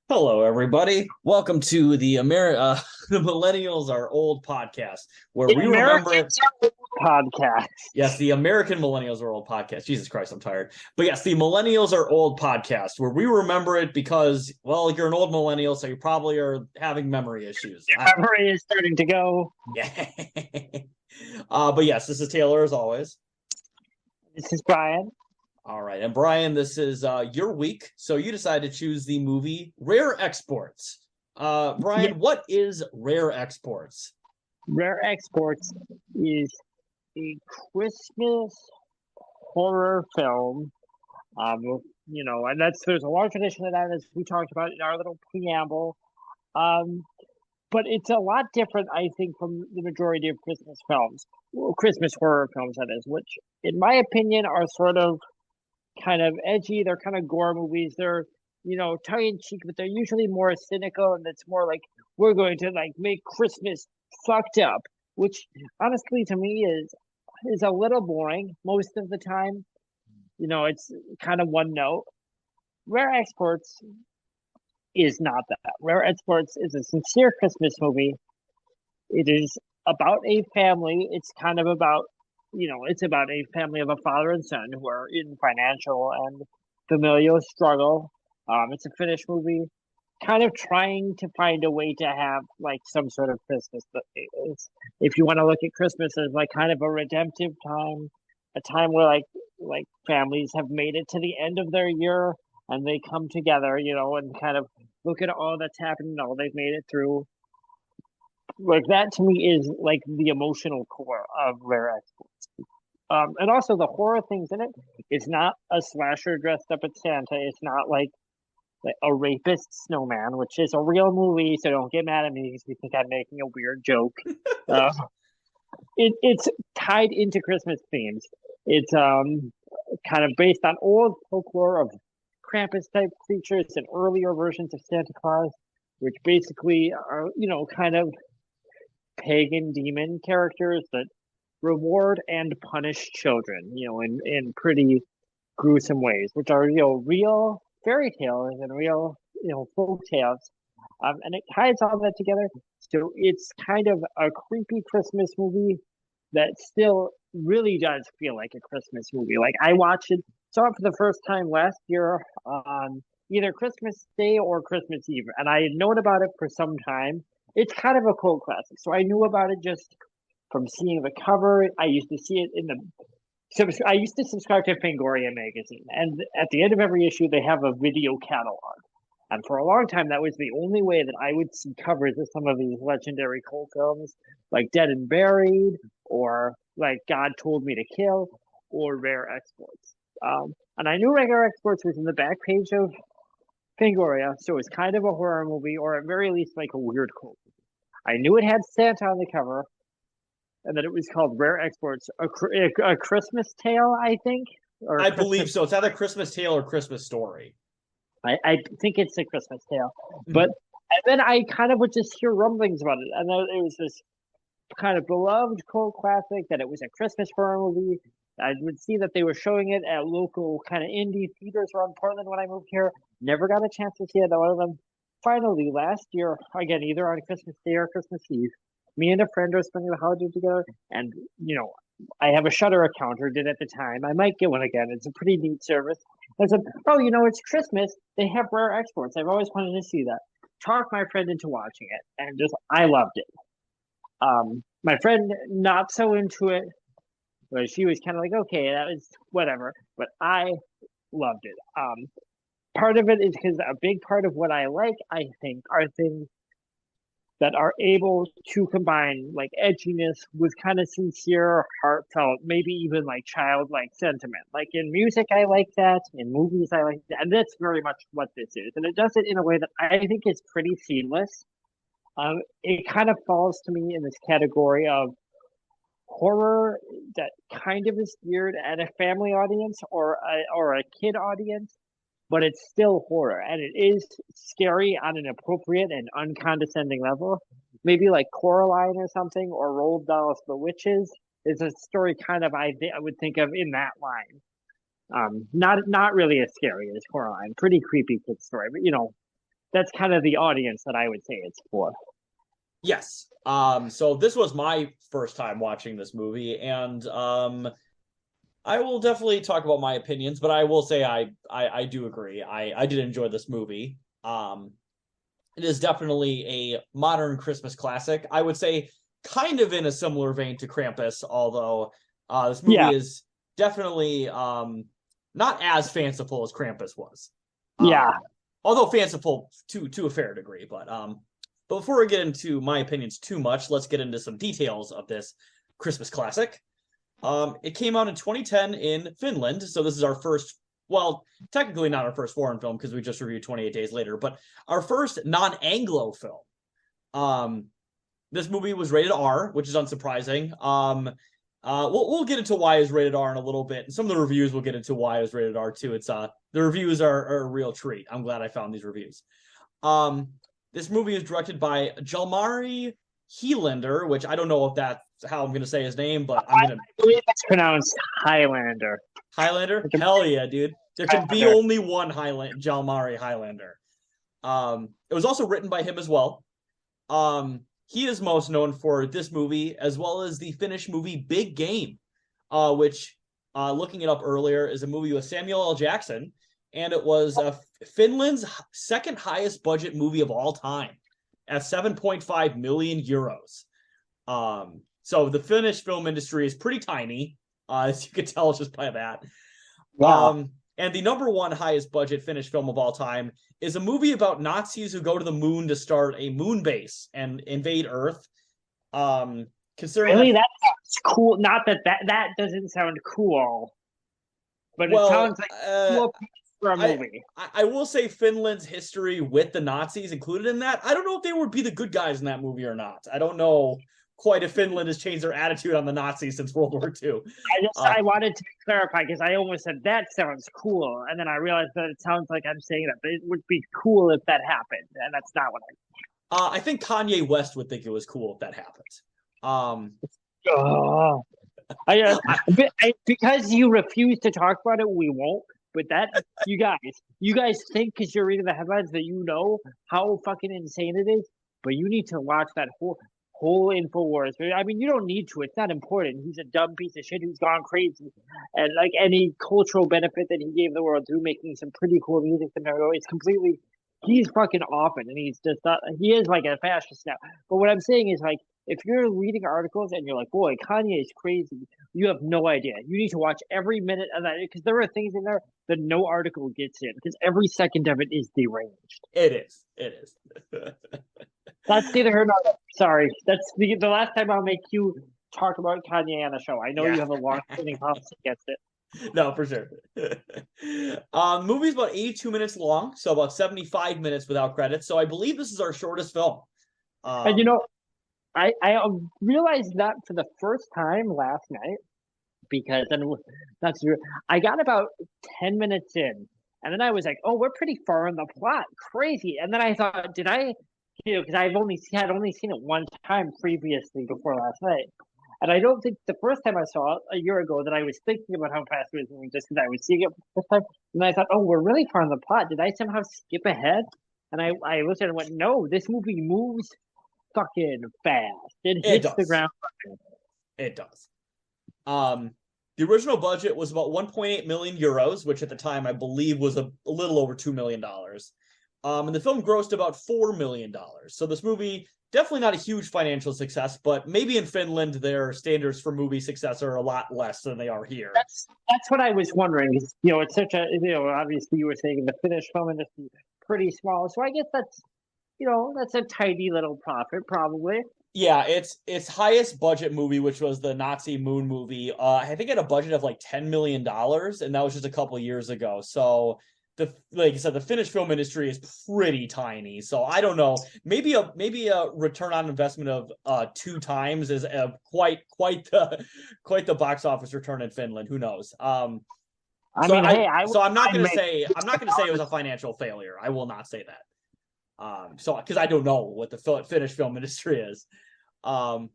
Hello, everybody. Welcome to the Millennials Are Old podcast, where The we remember. Americans podcast. Yes, the American Millennials Are Old podcast. Jesus Christ, I'm tired. But yes, the Millennials Are Old podcast, where we remember it because, well, you're an old millennial, so you probably are having memory issues. Memory is starting to go. Yeah. But yes, this is Taylor as always. This is Brian. All right, and Brian, this is your week, so you decided to choose the movie Rare Exports. Yeah, Brian, what is Rare Exports? Rare Exports is a Christmas horror film. Um, and there's a long tradition of that, as we talked about in our little preamble. Um, but it's a lot different, I think, from the majority of Christmas films, well, Christmas horror films, that is, which, in my opinion, are sort of kind of edgy. They're kind of gore movies. They're, tongue in cheek, but they're usually more cynical, and it's more like we're going to like make Christmas fucked up, which honestly to me is a little boring most of the time. It's kind of one note. Rare Exports is not that. Rare Exports is a sincere Christmas movie. It is about a family. It's kind of about, it's about a family of a father and son who are in financial and familial struggle. It's a Finnish movie, kind of trying to find a way to have like some sort of Christmas. But if you want to look at Christmas as like kind of a redemptive time, a time where like families have made it to the end of their year and they come together, and kind of look at all that's happened, all they've made it through, like that to me is like the emotional core of Rare Exports. And also the horror things in it. It's not a slasher dressed up as Santa. It's not like a rapist snowman, which is a real movie. So don't get mad at me because you think I'm making a weird joke. Uh, it's tied into Christmas themes. It's kind of based on old folklore of Krampus type creatures and earlier versions of Santa Claus, which basically are kind of pagan demon characters that reward and punish children, in pretty gruesome ways, which are, real fairy tales and real, folk tales. And it ties all that together. So it's kind of a creepy Christmas movie that still really does feel like a Christmas movie. Like I watched it, saw it for the first time last year on either Christmas Day or Christmas Eve, and I had known about it for some time. It's kind of a cult classic, so I knew about it just from seeing the cover. I used to see it in the so I used to subscribe to Fangoria magazine, and at the end of every issue, they have a video catalog. And for a long time, that was the only way that I would see covers of some of these legendary cult films, like Dead and Buried, or like God Told Me to Kill, or Rare Exports. And I knew Rare Exports was in the back page of Fangoria, so it's kind of a horror movie, or at very least like a weird cult. I knew it had Santa on the cover, and that it was called Rare Exports, a Christmas Tale, I think, or a I believe Christmas. so. It's either Christmas Tale or Christmas Story. I think it's a Christmas Tale, but Mhm. and then I kind of would just hear rumblings about it, and then it was this kind of beloved cult classic that it was a Christmas horror movie. I would see that they were showing it at local kind of indie theaters around Portland when I moved here. Never got a chance to see it at one of them. Finally, last year, again, either on Christmas Day or Christmas Eve, me and a friend were spending the holiday together, and I have a Shutter account, or did at the time. I might get one again. It's a pretty neat service. I said, "Oh, it's Christmas. They have Rare Exports. I've always wanted to see that." Talked my friend into watching it, and just I loved it. My friend not so into it, but she was kind of like, okay, that was whatever. But I loved it. Part of it is because a big part of what I like, I think, are things that are able to combine like edginess with kind of sincere, heartfelt, maybe even like childlike sentiment. Like in music, I like that. In movies, I like that. And that's very much what this is. And it does it in a way that I think is pretty seamless. It kind of falls to me in this category of horror that kind of is geared at a family audience or a kid audience, but it's still horror and it is scary on an appropriate and uncondescending level. Maybe like Coraline or something, or Roald Dahl's The Witches is a story kind of I would think of in that line. Not really as scary as Coraline, pretty creepy kid story, but that's kind of the audience that I would say it's for. Yes. So this was my first time watching this movie, and I will definitely talk about my opinions, but I will say I do agree. I did enjoy this movie. It is definitely a modern Christmas classic. I would say kind of in a similar vein to Krampus, although this movie Yeah, is definitely not as fanciful as Krampus was. yeah. Although fanciful to a fair degree, but before we get into my opinions too much, let's get into some details of this Christmas classic. It came out in 2010 in Finland, so this is our first, well, technically not our first foreign film because we just reviewed 28 Days Later, but our first non-Anglo film. This movie was rated R, which is unsurprising. We'll get into why it's rated R in a little bit, and some of the reviews will get into why it was rated R too. It's the reviews are a real treat. I'm glad I found these reviews. This movie is directed by Jalmari Helander, which I don't know if that's how I'm going to say his name, but I'm going to... I believe it's pronounced Highlander. Highlander? Hell yeah, dude. There can be only one Jalmari Highlander. It was also written by him as well. He is most known for this movie, as well as the Finnish movie Big Game, which, looking it up earlier, is a movie with Samuel L. Jackson, and it was Finland's second highest budget movie of all time at 7.5 million euros. So the Finnish film industry is pretty tiny, as you can tell just by that. Wow. And the number one highest budget Finnish film of all time is a movie about Nazis who go to the moon to start a moon base and invade Earth. Considering Really, that sounds cool. Not that doesn't sound cool, but it sounds like cool for a movie. I will say Finland's history with the Nazis included in that. I don't know if they would be the good guys in that movie or not. I don't know quite if Finland has changed their attitude on the Nazis since World War II. I wanted to clarify because I almost said that sounds cool, and then I realized that it sounds like I'm saying that, but it would be cool if that happened, and that's not what I think Kanye West would think it was cool if that happened. Because you refuse to talk about it, we won't. But that you guys think because you're reading the headlines that you know how fucking insane it is, but you need to watch that whole InfoWars. I mean, you don't need to. It's not important. He's a dumb piece of shit who's gone crazy, and like any cultural benefit that he gave the world through making some pretty cool music scenario, it's completely. He's fucking off it, and he's just not. He is like a fascist now. But what I'm saying is like. If you're reading articles and you're like, boy, Kanye is crazy, you have no idea. You need to watch every minute of that because there are things in there that no article gets in because every second of it is deranged. It is. It is. That's neither here nor there. Sorry. That's the last time I'll make you talk about Kanye on the show. I know you have a long-standing policy against it. No, for sure. The movie's about 82 minutes long, so about 75 minutes without credits. So I believe this is our shortest film. And I realized that for the first time last night because that's I got about 10 minutes in and then I was like, oh, we're pretty far in the plot. Crazy. And then I thought, did I, because I've only seen it one time previously before last night. And I don't think the first time I saw it a year ago that I was thinking about how fast it was moving just because I was seeing it this time. And I thought, oh, we're really far in the plot. Did I somehow skip ahead? And I listened and went, no, this movie moves fucking fast. It hits the ground. It does. The original budget was about 1.8 million euros, which at the time I believe was a little over $2 million. And the film grossed about $4 million. So this movie, definitely not a huge financial success, but maybe in Finland, their standards for movie success are a lot less than they are here. That's what I was wondering. It's such a, obviously you were saying the Finnish film industry pretty small. So I guess that's a tiny little profit, probably. Yeah, its highest budget movie, which was the Nazi moon movie, I think it had a budget of like $10 million, and that was just a couple of years ago. So like I said, the Finnish film industry is pretty tiny. So I don't know. Maybe a return on investment of 2 times is quite the box office return in Finland. Who knows? I'm not going to say it was a financial failure. I will not say that. Because I don't know what the Finnish film industry is. I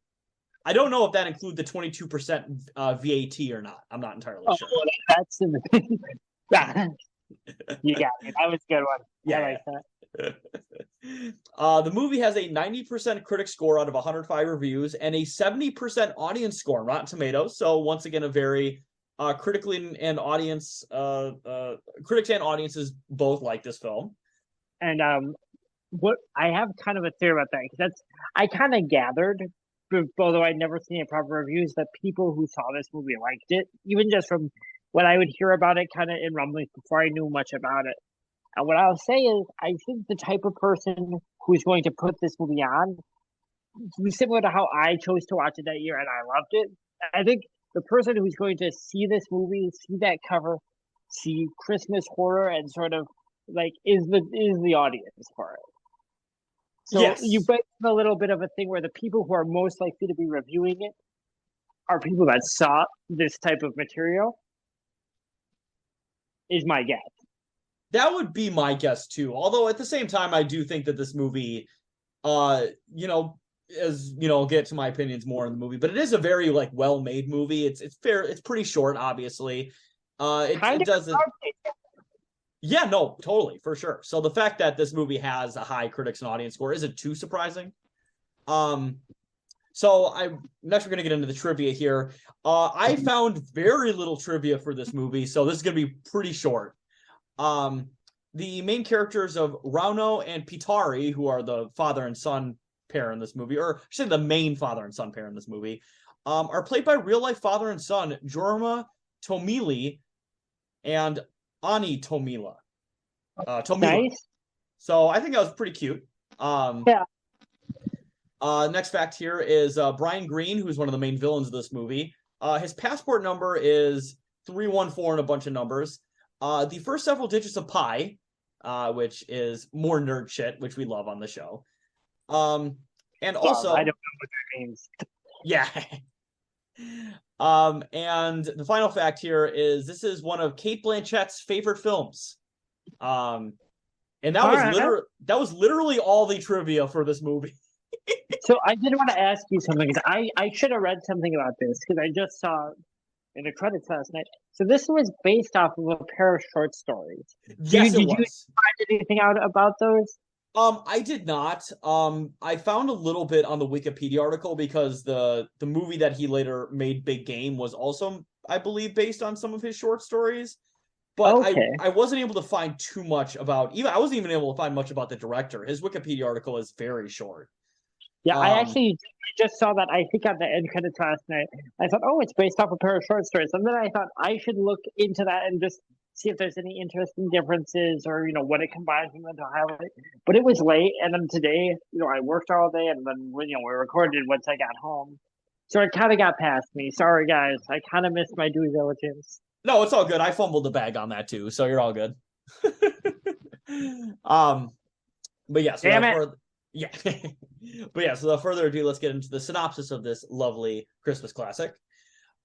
don't know if that includes the 22% VAT or not. I'm not entirely sure. That's you got it. That was a good one. Yeah, I like that. The movie has a 90% critic score out of 105 reviews and a 70% audience score on Rotten Tomatoes. So once again, a very critically and audience critics and audiences both like this film. And what I have kind of a theory about that because that's I kind of gathered, although I'd never seen a proper reviews, that people who saw this movie liked it, even just from what I would hear about it, kind of in rumblings before I knew much about it. And what I'll say is, I think the type of person who's going to put this movie on, similar to how I chose to watch it that year and I loved it. I think the person who's going to see this movie, see that cover, see Christmas horror, and sort of like is the audience for it. So Yes. you bet a little bit of a thing where the people who are most likely to be reviewing it are people that saw this type of material, is my guess. That would be my guess too. Although at the same time, I do think that this movie, as I'll get to my opinions more in the movie, but it is a very like well-made movie. It's fair. It's pretty short, obviously. It doesn't. Yeah, no, totally, for sure. So the fact that this movie has a high critics and audience score isn't too surprising. So next we're gonna get into the trivia here. I found very little trivia for this movie, so this is gonna be pretty short. The main characters of Rauno and Pitari, who are the father and son pair in this movie, or I should say the main father and son pair in this movie, are played by real life father and son Jorma Tomili and Ani Tomila. Nice. So I think that was pretty cute. Yeah. Next fact here is Brian Greene, who's one of the main villains of this movie. His passport number is 314 and a bunch of numbers. The first several digits of pi, which is more nerd shit, which we love on the show. And also, I don't know what that means. Yeah. And the final fact here is this is one of Cate Blanchett's favorite films. And that was literally all the trivia for this movie. So I did want to ask you something because I should have read something about this because I just saw in the credits last night. So this was based off of a pair of short stories. Yes, did you find anything out about those? I did not. I found a little bit on the Wikipedia article because the movie that he later made, Big Game, was also, I believe, based on some of his short stories. But okay. I wasn't able to find too much about I wasn't even able to find much about the director. His Wikipedia article is very short. Yeah, I just saw that, I think, on the end credits last night. I thought, oh, it's based off a pair of short stories. And then I thought I should look into that and just see if there's any interesting differences or, what it combines them into highlight. But it was late, and then today, I worked all day, and then, we recorded once I got home. So it kind of got past me. Sorry, guys. I kind of missed my due diligence. No, it's all good. I fumbled the bag on that, too, so you're all good. But yeah, so damn it. Yeah. But yeah, so without further ado, let's get into the synopsis of this lovely Christmas classic.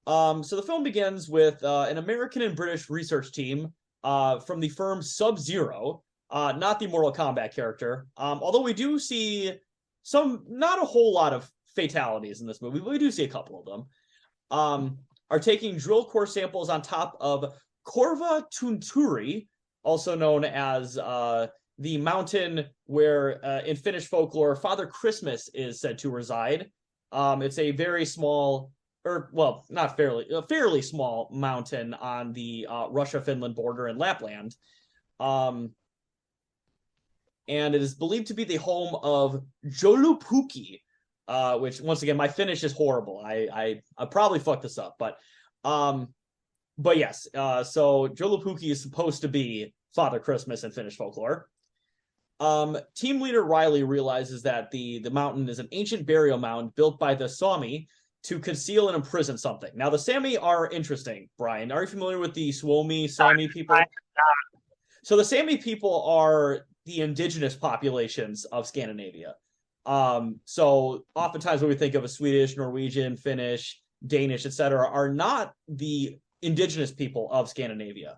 So the film begins with an American and British research team from the firm Sub-Zero, not the Mortal Kombat character. Although we do see not a whole lot of fatalities in this movie, but we do see a couple of them. Are taking drill core samples on top of Korva Tunturi, also known as the mountain where, in Finnish folklore, Father Christmas is said to reside. It's a very small, a fairly small mountain on the Russia-Finland border in Lapland. And it is believed to be the home of Joulupuki, which, once again, my Finnish is horrible. I probably fucked this up, but yes. So Joulupuki is supposed to be Father Christmas in Finnish folklore. Team leader Riley realizes that the mountain is an ancient burial mound built by the Sami to conceal and imprison something. Now, the Sami are interesting, Brian. Are you familiar with the Sami people? So the Sami people are the indigenous populations of Scandinavia. So oftentimes when we think of a Swedish, Norwegian, Finnish, Danish, etc., are not the indigenous people of Scandinavia.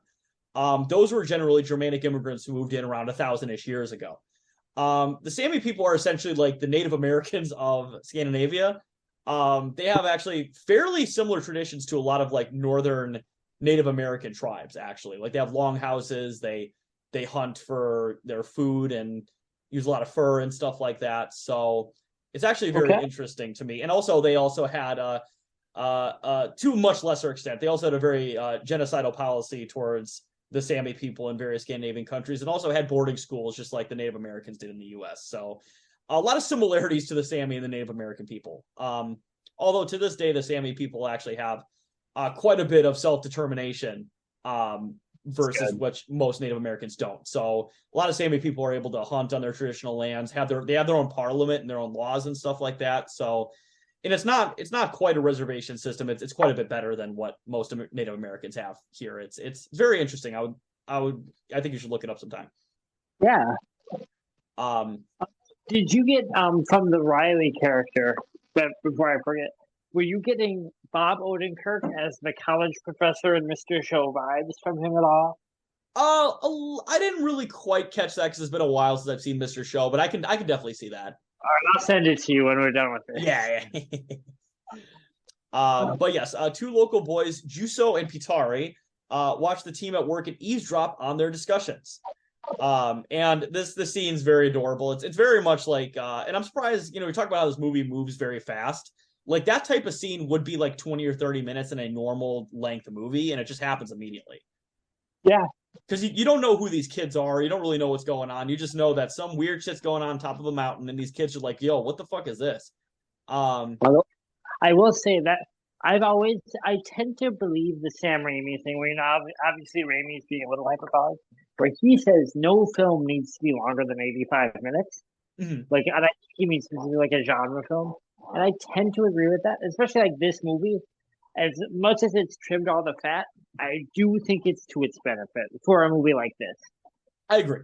Those were generally Germanic immigrants who moved in around 1,000-ish years ago. The Sami people are essentially like the Native Americans of Scandinavia. They have actually fairly similar traditions to a lot of like northern Native American tribes, actually. Like they have long houses, they hunt for their food, and use a lot of fur and stuff like that. So it's actually very Okay. interesting to me. And also, they also had to a much lesser extent, they also had a very genocidal policy towards the Sami people in various Scandinavian countries, and also had boarding schools just like the Native Americans did in the U.S. So a lot of similarities to the Sami and the Native American people. Although to this day, the Sami people actually have quite a bit of self-determination versus which most Native Americans don't. So a lot of Sami people are able to hunt on their traditional lands, they have their own parliament and their own laws and stuff like that. So, and it's not quite a reservation system. It's quite a bit better than what most Native Americans have here. It's very interesting. I think you should look it up sometime. Yeah. Um, Did you get from the Riley character? But before I forget, were you getting Bob Odenkirk as the college professor and Mr. Show vibes from him at all? I didn't really quite catch that because it's been a while since I've seen Mr. Show, but I can definitely see that. All right, I'll send it to you when we're done with this. Yeah, yeah. But yes, two local boys, Juso and Pitari, watch the team at work and eavesdrop on their discussions. And the scene's very adorable. It's very much like, and I'm surprised, we talk about how this movie moves very fast. Like that type of scene would be like 20 or 30 minutes in a normal length movie, and it just happens immediately. Yeah. Because you don't know who these kids are. You don't really know what's going on. You just know that some weird shit's going on top of a mountain, and these kids are like, yo, what the fuck is this? I will say that I tend to believe the Sam Raimi thing where, obviously Raimi's being a little hyperbolic, where he says no film needs to be longer than 85 minutes. Mm-hmm. Like, and I think he means specifically like a genre film. And I tend to agree with that, especially like this movie. As much as it's trimmed all the fat, I do think it's to its benefit for a movie like this. I agree.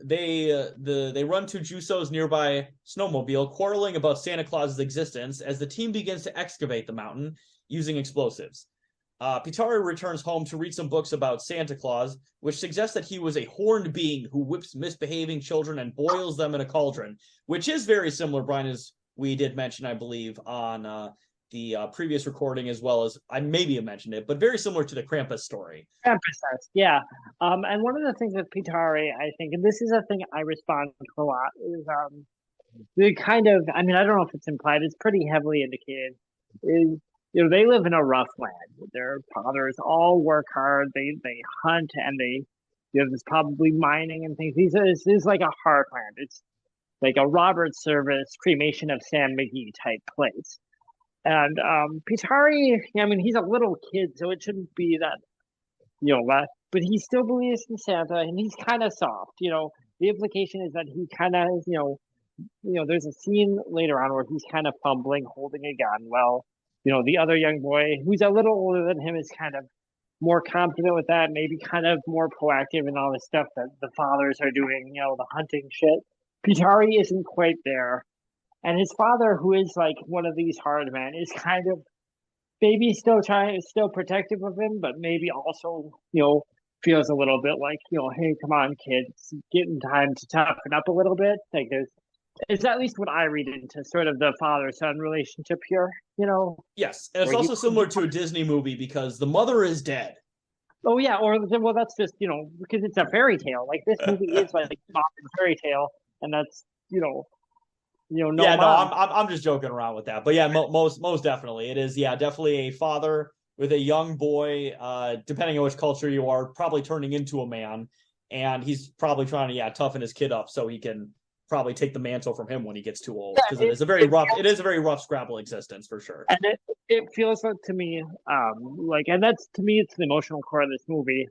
They run to Juso's nearby snowmobile, quarreling about Santa Claus's existence as the team begins to excavate the mountain using explosives. Pitari returns home to read some books about Santa Claus, which suggests that he was a horned being who whips misbehaving children and boils them in a cauldron, which is very similar, Brian, as we did mention, I believe, on the previous recording, as well as I maybe have mentioned it, but very similar to the Krampus story. Krampus, yeah. And one of the things with Pitari, I think, and this is a thing I respond to a lot, is the kind of, I mean, I don't know if it's implied, it's pretty heavily indicated, is, they live in a rough land. Their fathers all work hard, they hunt, and there's probably mining and things. This is like a heartland. It's like a Robert Service cremation of Sam McGee type place. And Pitari, I mean, he's a little kid, so it shouldn't be that, but he still believes in Santa, and he's kind of soft. The implication is that he kind of, there's a scene later on where he's kind of fumbling, holding a gun. Well, the other young boy who's a little older than him is kind of more confident with that, maybe kind of more proactive in all the stuff that the fathers are doing, the hunting shit. Pitari isn't quite there. And his father, who is like one of these hard men, is kind of maybe still protective of him, but maybe also, feels a little bit like, hey, come on, kids, getting time to toughen up a little bit. Like it's at least what I read into sort of the father-son relationship here, Yes, and it's also similar to a Disney movie because the mother is dead. Oh yeah, well that's just because it's a fairy tale. Like this movie is like a modern fairy tale, and that's no. Yeah, no, I'm just joking around with that, but yeah, most definitely it is. Yeah, definitely a father with a young boy, depending on which culture you are, probably turning into a man, and he's probably trying to toughen his kid up so he can probably take the mantle from him when he gets too old, because it is a very rough Scrabble existence for sure. And it feels like to me, and that's to me it's the emotional core of this movie.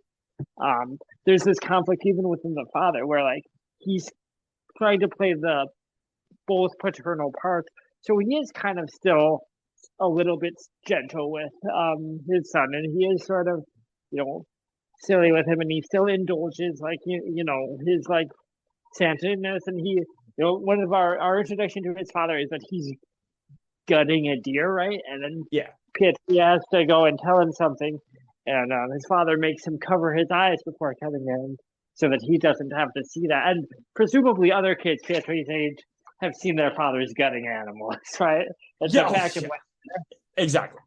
There's this conflict even within the father where like he's trying to play the both paternal parts, so he is kind of still a little bit gentle with his son, and he is sort of silly with him, and he still indulges like his like Santa-ness, and he one of our introduction to his father is that he's gutting a deer, right? And then he has to go and tell him something, and his father makes him cover his eyes before telling him so that he doesn't have to see that. And presumably other kids Pietari's age have seen their fathers gutting animals, right? That's a fact of what. Exactly.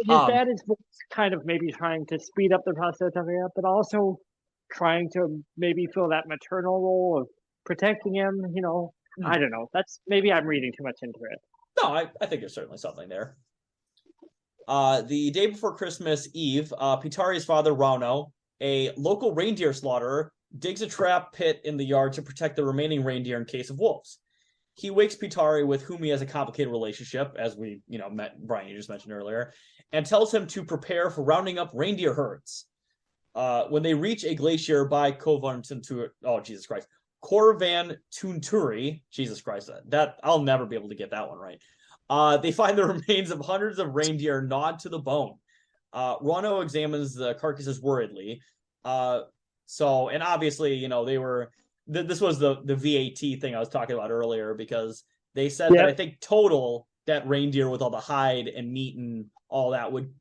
His dad is kind of maybe trying to speed up the process of it, but also trying to maybe fill that maternal role of protecting him. I don't know. That's maybe I'm reading too much into it. No, I think there's certainly something there. The day before Christmas Eve, Pitari's father, Rauno, a local reindeer slaughterer, digs a trap pit in the yard to protect the remaining reindeer in case of wolves. He wakes Pitari, with whom he has a complicated relationship, as we, Brian, you just mentioned earlier, and tells him to prepare for rounding up reindeer herds. When they reach a glacier by Korvan Tunturi, Jesus Christ, that I'll never be able to get that one right. They find the remains of hundreds of reindeer gnawed to the bone. Rauno examines the carcasses worriedly. And obviously, they were. This was the VAT thing I was talking about earlier, because they said that I think total that reindeer with all the hide and meat and all that would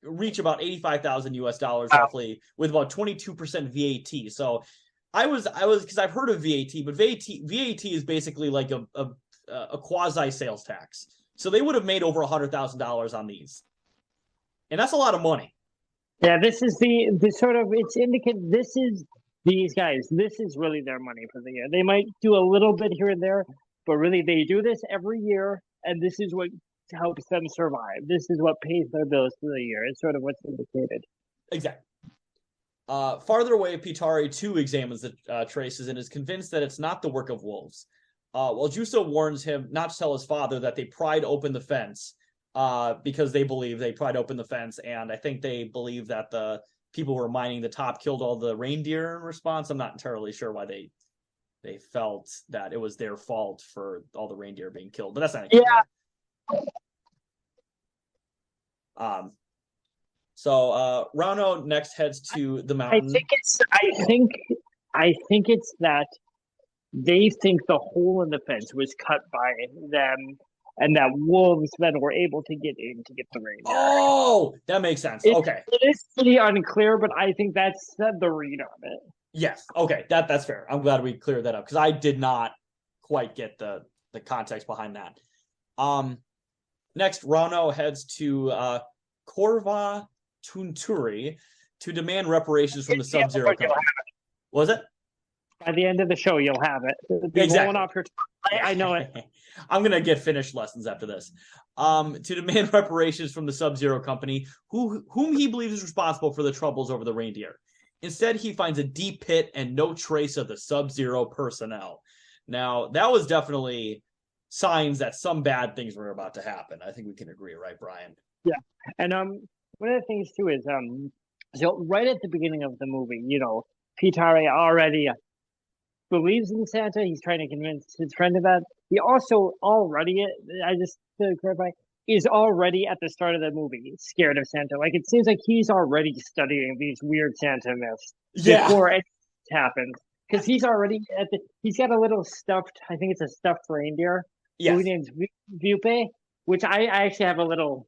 reach about $85,000 US roughly, with about 22% VAT. So I was because I've heard of VAT, but VAT is basically like a quasi sales tax. So they would have made over $100,000 on these, and that's a lot of money. Yeah, this is the sort of, it's indicated this is these guys. This is really their money for the year. They might do a little bit here and there, but really they do this every year, and this is what helps them survive. This is what pays their bills for the year. It's sort of what's indicated. Exactly. Farther away, Pitari too examines the traces and is convinced that it's not the work of wolves. While Juuso warns him not to tell his father that they pried open the fence, because they believe they pried open the fence, and I think they believe that the people who were mining the top killed all the reindeer in response. I'm not entirely sure why they felt that it was their fault for all the reindeer being killed, but that's not So Rauno next heads to the mountain. I think it's that they think the hole in the fence was cut by them, and that wolves then were able to get in to get the reindeer. Oh, that makes sense. Okay. It is pretty unclear, but I think that's the read on it. Yes. Okay. That's fair. I'm glad we cleared that up, because I did not quite get the context behind that. Next, Rauno heads to Korva Tunturi to demand reparations from the Sub-Zero company. Was it? By the end of the show, you'll have it. Exactly. Off your I know it. I'm going to get Finnish lessons after this. To demand reparations from the Sub-Zero company, whom he believes is responsible for the troubles over the reindeer. Instead, he finds a deep pit and no trace of the Sub-Zero personnel. Now, that was definitely signs that some bad things were about to happen. I think we can agree, right, Brian? Yeah. And one of the things, too, is so right at the beginning of the movie, Pitari already believes in Santa. He's trying to convince his friend of that. He also already, to clarify, is already at the start of the movie scared of Santa. Like, it seems like he's already studying these weird Santa myths before it happens. Because he's already he's got a little stuffed, I think it's a stuffed reindeer, who named Vupe, which I actually have a little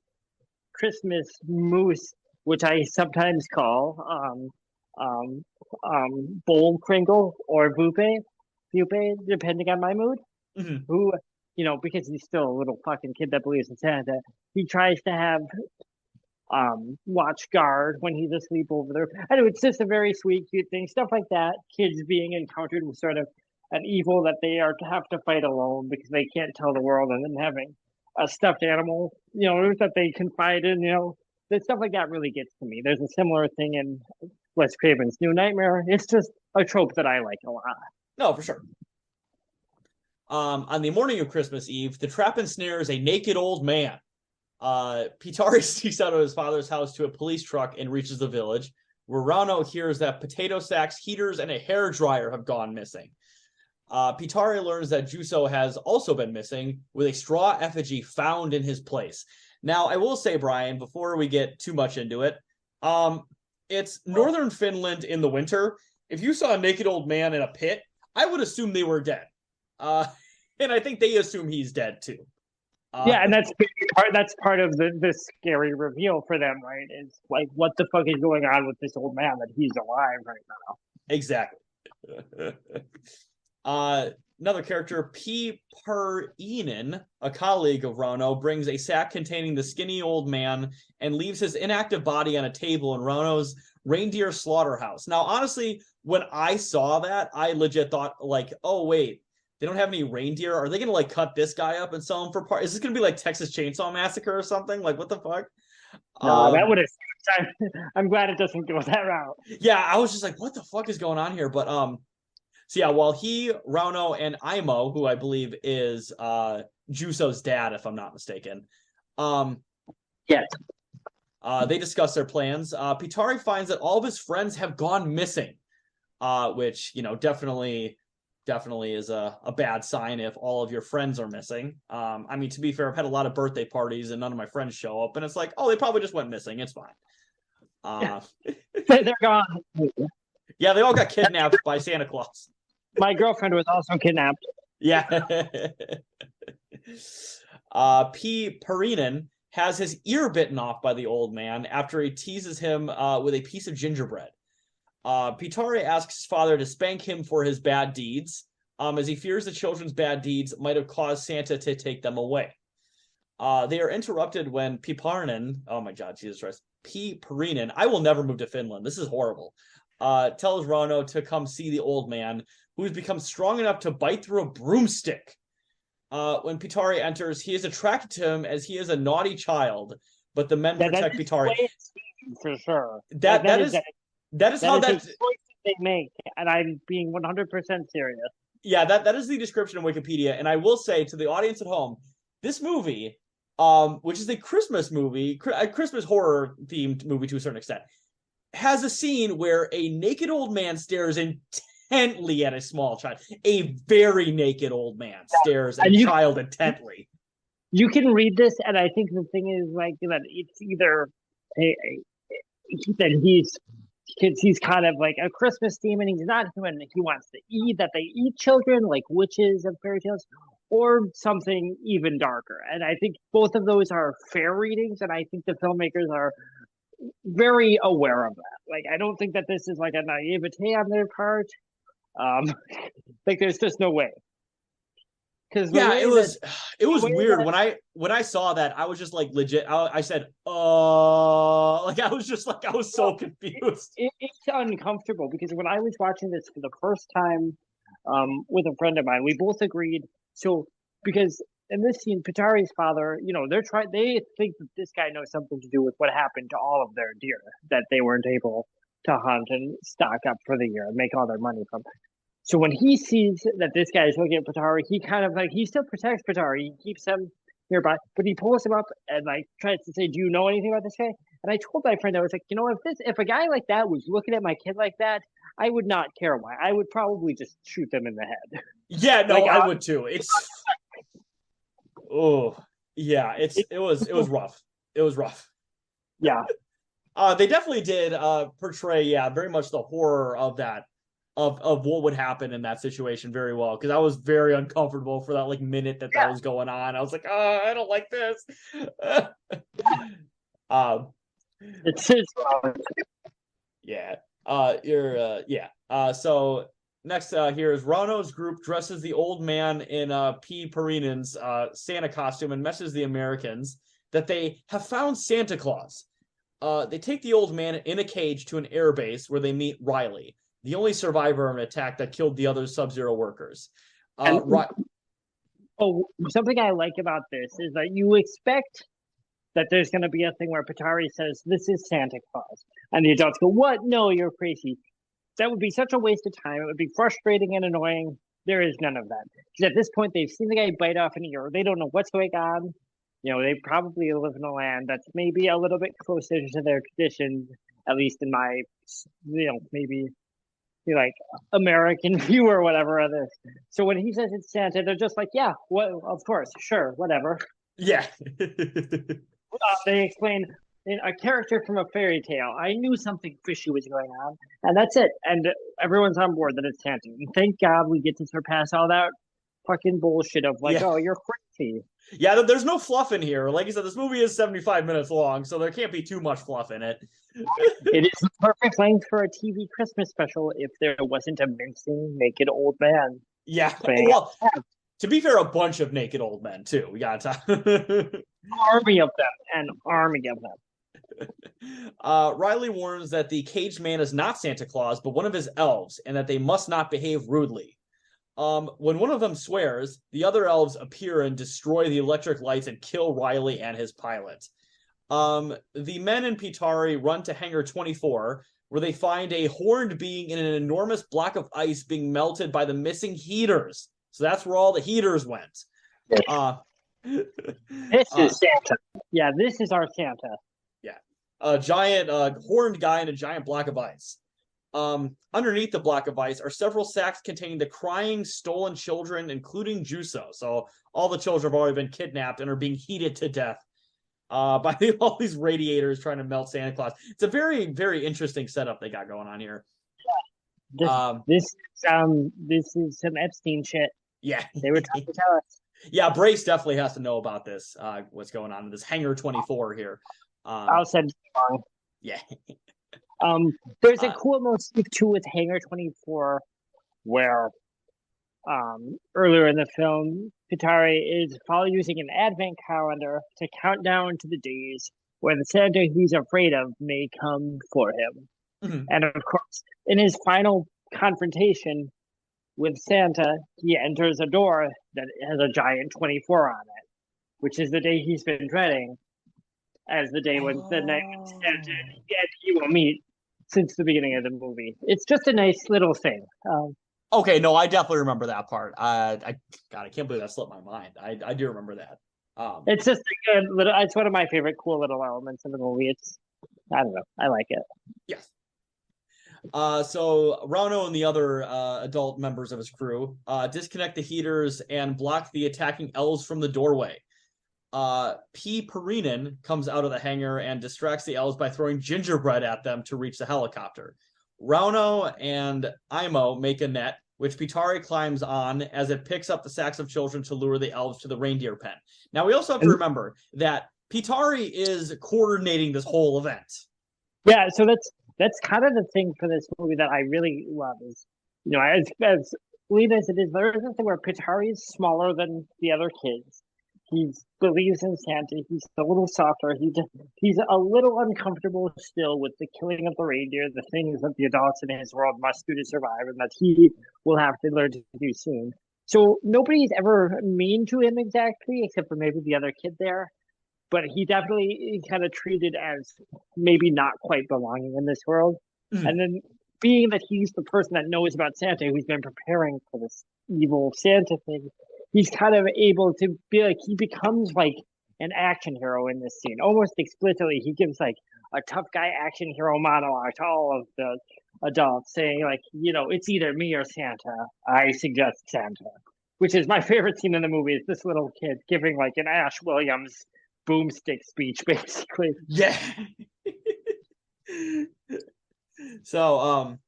Christmas moose, which I sometimes call Bold Kringle or Vupe, depending on my mood. Mm-hmm. Who, because he's still a little fucking kid that believes in Santa, he tries to have watch guard when he's asleep over there. Anyway, it's just a very sweet, cute thing. Stuff like that. Kids being encountered with sort of an evil that they are to have to fight alone because they can't tell the world, and then having a stuffed animal, that they confide in, that stuff like that really gets to me. There's a similar thing in Wes Craven's New Nightmare. It's just a trope that I like a lot. No, for sure. On the morning of Christmas Eve, the trap ensnares a naked old man. Pitari sneaks out of his father's house to a police truck and reaches the village, where Rauno hears that potato sacks, heaters, and a hairdryer have gone missing. Pitari learns that Juuso has also been missing, with a straw effigy found in his place. Now, I will say, Brian, before we get too much into it, it's northern Finland in the winter. If you saw a naked old man in a pit, I would assume they were dead. And I think they assume he's dead too. And that's part of the scary reveal for them, right? It's like, what the fuck is going on with this old man that he's alive right now? Exactly. Another character, P. Perinen, a colleague of Rono, brings a sack containing the skinny old man and leaves his inactive body on a table in Rono's reindeer slaughterhouse. Now, honestly, when I saw that, I legit thought, like, oh, wait, they don't have any reindeer? Are they going to, like, cut this guy up and sell him for part? Is this going to be like Texas Chainsaw Massacre or something? Like, what the fuck? No, that would have. I'm glad it doesn't go that route. Yeah, I was just like, what the fuck is going on here? But so yeah, while he, Rauno, and Imo, who I believe is Juso's dad, if I'm not mistaken, yes, they discuss their plans. Pitari finds that all of his friends have gone missing, which definitely is a bad sign if all of your friends are missing. I mean, to be fair, I've had a lot of birthday parties and none of my friends show up, and it's like, oh, they probably just went missing. It's fine. They're gone. Yeah, they all got kidnapped by Santa Claus. My girlfriend was also kidnapped. Yeah. P. Perinen has his ear bitten off by the old man after he teases him with a piece of gingerbread. Pitari asks his father to spank him for his bad deeds, as he fears the children's bad deeds might have caused Santa to take them away. They are interrupted when P. Perinen, oh my god, Jesus Christ, P. Perinen, I will never move to Finland. This is horrible. Tells Rano to come see the old man, who has become strong enough to bite through a broomstick. When Pitari enters, he is attracted to him as he is a naughty child, but the men protect Pitari. For sure. That is how the choice they make, and I'm being 100% serious. Yeah, that is the description of Wikipedia, and I will say to the audience at home, this movie, which is a Christmas movie, a Christmas horror themed movie to a certain extent, has a scene where a naked old man stares intently at a small child. A very naked old man stares at a child intently. You can read this, and I think the thing is like that it's either that he's kind of like a Christmas demon. He's not human. He wants to eat, that they eat children like witches of fairy tales, or something even darker. And I think both of those are fair readings, and I think the filmmakers are very aware of that. Like, I don't think that this is like a naivete on their part. Like, there's just no way. Yeah, it was weird when I saw that. I was just like legit. I said, like I was so confused. It's uncomfortable because when I was watching this for the first time, with a friend of mine, we both agreed. So because in this scene, Pitari's father, they think that this guy knows something to do with what happened to all of their deer that they weren't able to hunt and stock up for the year and make all their money from. So when he sees that this guy is looking at Pitari, he kind of he still protects Pitari. He keeps him nearby, but he pulls him up and tries to say, "Do you know anything about this guy?" And I told my friend, I was like, if a guy like that was looking at my kid like that, I would not care why. I would probably just shoot them in the head. Yeah, no, I would too. It's yeah, it was rough. It was rough. Yeah. They definitely did portray, very much the horror of that. Of what would happen in that situation very well, because I was very uncomfortable for that minute that was going on. I was like, oh, I don't like this. So next here is Rano's group dresses the old man in P. Perinen's Santa costume and messages the Americans that they have found Santa Claus. They take the old man in a cage to an air base where they meet Riley, the only survivor of an attack that killed the other Sub-Zero workers. Something I like about this is that you expect that there's going to be a thing where Pitari says, "This is Santa Claus." And the adults go, "What? No, you're crazy." That would be such a waste of time. It would be frustrating and annoying. There is none of that. Because at this point, they've seen the guy bite off an ear. They don't know what's going on. They probably live in a land that's maybe a little bit closer to their traditions, at least in my, maybe American view or whatever of this. So when he says it's Santa, they're just like, yeah, well, of course, sure, whatever. Yeah. They explain a character from a fairy tale. I knew something fishy was going on, and that's it. And everyone's on board that it's Santa. And thank God we get to surpass all that fucking bullshit of oh, you're crazy. Yeah, there's no fluff in here. Like you said, this movie is 75 minutes long, so there can't be too much fluff in it. It is the perfect length for a TV Christmas special if there wasn't a mincing naked old man. Yeah. But Well, to be fair, a bunch of naked old men too. We got to. army of them, an army of them. Riley warns that the caged man is not Santa Claus, but one of his elves, and that they must not behave rudely. When one of them swears, the other elves appear and destroy the electric lights and kill Riley and his pilot. The men in Pitari run to Hangar 24, where they find a horned being in an enormous block of ice being melted by the missing heaters. So that's where all the heaters went. This is Santa. Yeah, this is our Santa. Yeah. A giant horned guy in a giant block of ice. Underneath the block of ice are several sacks containing the crying, stolen children, including Juso. So all the children have already been kidnapped and are being heated to death by all these radiators trying to melt Santa Claus. It's a very, very interesting setup they got going on here. This is some Epstein shit. Yeah. They were trying to tell us. Yeah, Brace definitely has to know about this, what's going on in this Hangar 24 here. I'll send it along. Yeah. There's a cool motif too with Hangar 24 where earlier in the film, Pitari is using an advent calendar to count down to the days where the Santa he's afraid of may come for him. Mm-hmm. And of course, in his final confrontation with Santa, he enters a door that has a giant 24 on it, which is the day he's been dreading as the day when the night Santa and he will meet since the beginning of the movie. It's just a nice little thing. Okay, no, I definitely remember that part. I can't believe that slipped my mind. I do remember that. It's just a good little. It's one of my favorite cool little elements of the movie. I don't know. I like it. Yes. So Rauno and the other adult members of his crew disconnect the heaters and block the attacking elves from the doorway. P. Perinen comes out of the hangar and distracts the elves by throwing gingerbread at them to reach the helicopter. Rauno and Imo make a net, which Pitari climbs on as it picks up the sacks of children to lure the elves to the reindeer pen. Now, we also have to remember that Pitari is coordinating this whole event. Yeah, so that's kind of the thing for this movie that I really love is, you know, as weird as it is, there is this thing where Pitari is smaller than the other kids. He believes in Santa. He's a little softer. He's a little uncomfortable still with the killing of the reindeer, the things that the adults in his world must do to survive, and that he will have to learn to do soon. So nobody's ever mean to him exactly, except for maybe the other kid there. But he definitely kind of treated as maybe not quite belonging in this world. Mm. And then being that he's the person that knows about Santa, who's been preparing for this evil Santa thing, he's kind of able to be like, he becomes like an action hero in this scene. Almost explicitly, he gives like a tough guy action hero monologue to all of the adults saying like, you know, it's either me or Santa. I suggest Santa. Which is my favorite scene in the movie is this little kid giving like an Ash Williams boomstick speech, basically. Yeah. So,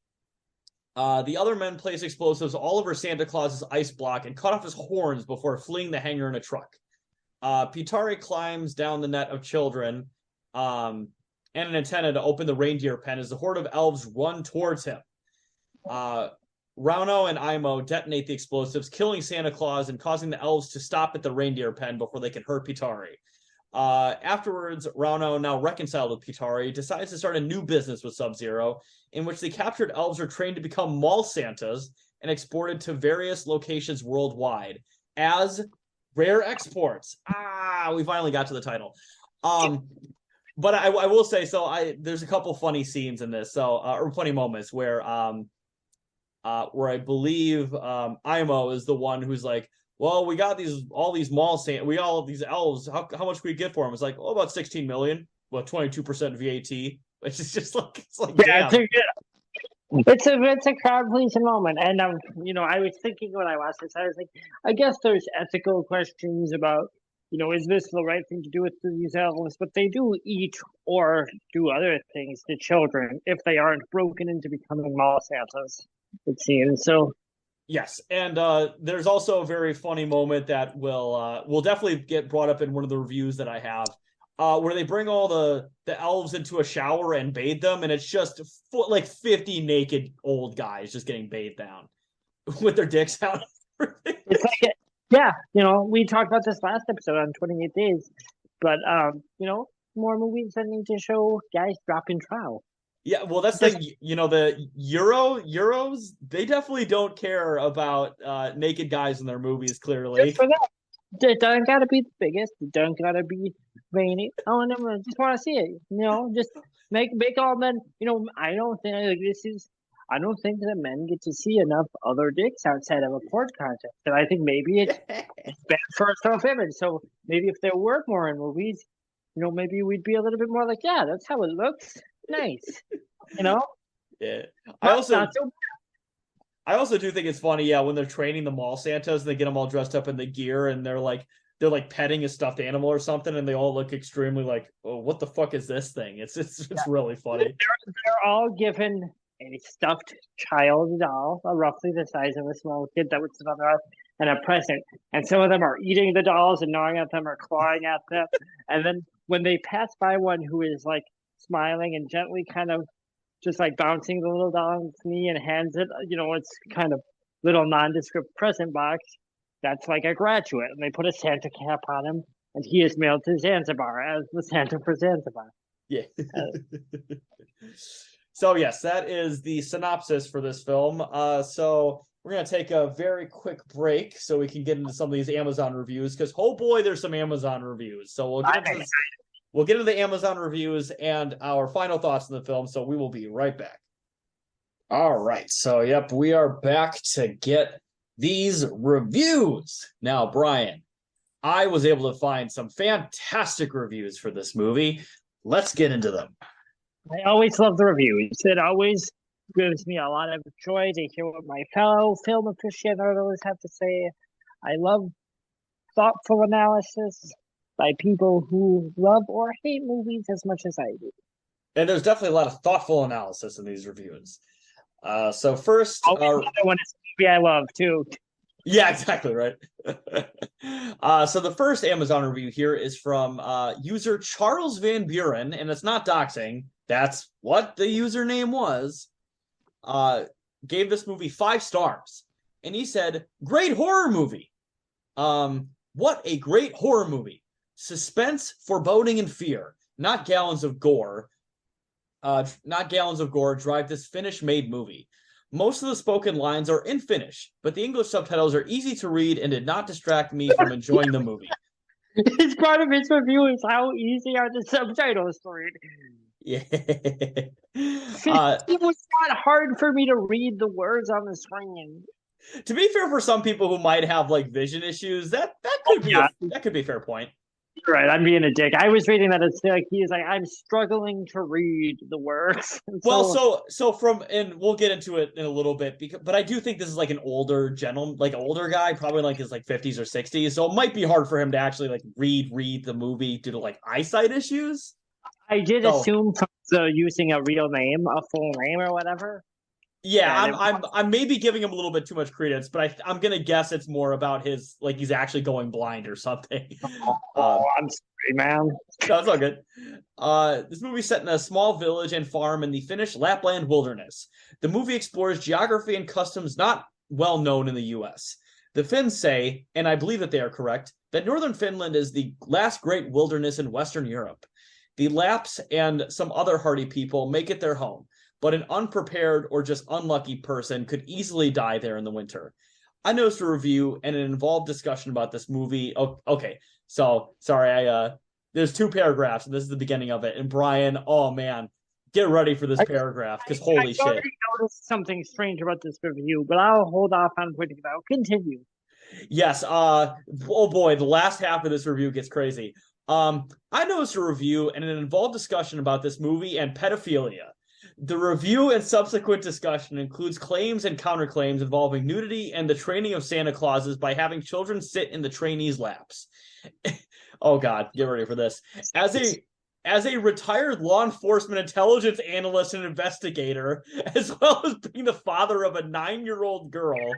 the other men place explosives all over Santa Claus's ice block and cut off his horns before fleeing the hangar in a truck. Pitari climbs down the net of children and an antenna to open the reindeer pen as the horde of elves run towards him. Rauno and Imo detonate the explosives, killing Santa Claus and causing the elves to stop at the reindeer pen before they can hurt Pitari. Afterwards, Rauno, now reconciled with Pitari, decides to start a new business with Sub-Zero, in which the captured elves are trained to become mall Santas and exported to various locations worldwide as rare exports. We finally got to the title. But I will say, there's a couple funny scenes in this, or funny moments where I believe Imo is the one who's like, well, we got all these elves. How much can we get for them? It's like, about 16 million, 22% VAT. It's just like, yeah, damn. It's a crowd pleasing moment. And you know, I was thinking when I watched this, I was like, I guess there's ethical questions about, you know, is this the right thing to do with these elves? But they do eat or do other things to children if they aren't broken into becoming mall Santas, it seems. So yes, and there's also a very funny moment that will definitely get brought up in one of the reviews that I have, where they bring all the elves into a shower and bathe them, and it's just like 50 naked old guys just getting bathed down with their dicks out. It's like, yeah, we talked about this last episode on 28 Days, but more movies that need to show guys dropping trow. Yeah, well, that's the Just, thing. The Euros, they definitely don't care about naked guys in their movies. just Clearly, for that, it doesn't gotta be the biggest. It doesn't gotta be veiny. I just want to see it. Just make all men. I don't think like this is. I don't think that men get to see enough other dicks outside of a porn contest. And I think maybe it's bad for our self-image. So maybe if there were more in movies, maybe we'd be a little bit more like, yeah, that's how it looks. Nice. You know, yeah. I not, also not so. I also do think it's funny, yeah, when they're training the mall Santas and they get them all dressed up in the gear and they're like petting a stuffed animal or something and they all look extremely like, oh, what the fuck is this thing? It's really funny. They're all given a stuffed child doll, roughly the size of a small kid that would sit on their lap, and a present. And some of them are eating the dolls and gnawing at them or clawing at them. And then when they pass by one who is like smiling and gently kind of just like bouncing the little doll on its knee and hands it, it's kind of little nondescript present box. That's like a graduate, and they put a Santa cap on him, and he is mailed to Zanzibar as the Santa for Zanzibar. Yeah. Uh, So yes, that is the synopsis for this film. So we're gonna take a very quick break so we can get into some of these Amazon reviews because oh boy, there's some Amazon reviews. So we'll get into the Amazon reviews and our final thoughts on the film. So we will be right back. All right. So yep, we are back to get these reviews. Now, Brian, I was able to find some fantastic reviews for this movie. Let's get into them. I always love the reviews. It always gives me a lot of joy to hear what my fellow film aficionados have to say. I love thoughtful analysis by people who love or hate movies as much as I do. And there's definitely a lot of thoughtful analysis in these reviews. So first, another one is a movie I love too. Yeah, exactly right. So the first Amazon review here is from user Charles Van Buren, and it's not doxing. That's what the username was. Gave this movie 5 stars, and he said, "Great horror movie. What a great horror movie! Suspense, foreboding, and fear. Not gallons of gore. Not gallons of gore drive this Finnish-made movie. Most of the spoken lines are in Finnish, but the English subtitles are easy to read and did not distract me from enjoying the movie." It's part of his review is how easy are the subtitles to read. Yeah. It was not hard for me to read the words on the screen. To be fair, for some people who might have like vision issues, that could be that could be a fair point. Right, I'm being a dick. I was reading that it's like he's like I'm struggling to read the words. Well, and we'll get into it in a little bit but I do think this is like an older gentleman, like older guy, probably like his like 50s or 60s. So it might be hard for him to actually like read the movie due to like eyesight issues. I did assume from using a real name, a full name or whatever. Yeah, I'm maybe giving him a little bit too much credence, but I'm gonna guess it's more about his like he's actually going blind or something. I'm sorry, man. No, it's all good. This movie's set in a small village and farm in the Finnish Lapland wilderness. The movie explores geography and customs not well known in the U.S. The Finns say, and I believe that they are correct, that northern Finland is the last great wilderness in Western Europe. The Lapps and some other hardy people make it their home, but an unprepared or just unlucky person could easily die there in the winter. I noticed a review and an involved discussion about this movie. Oh, okay, so sorry, there's 2 paragraphs, and this is the beginning of it. And Brian, oh man, get ready for this paragraph, because holy shit. I already noticed something strange about this review, but I'll hold off on pointing it out. Continue. Yes, oh boy, the last half of this review gets crazy. I noticed a review and an involved discussion about this movie and pedophilia. The review and subsequent discussion includes claims and counterclaims involving nudity and the training of Santa Clauses by having children sit in the trainees' laps. Oh God, get ready for this. As a retired law enforcement intelligence analyst and investigator, as well as being the father of a 9-year-old girl,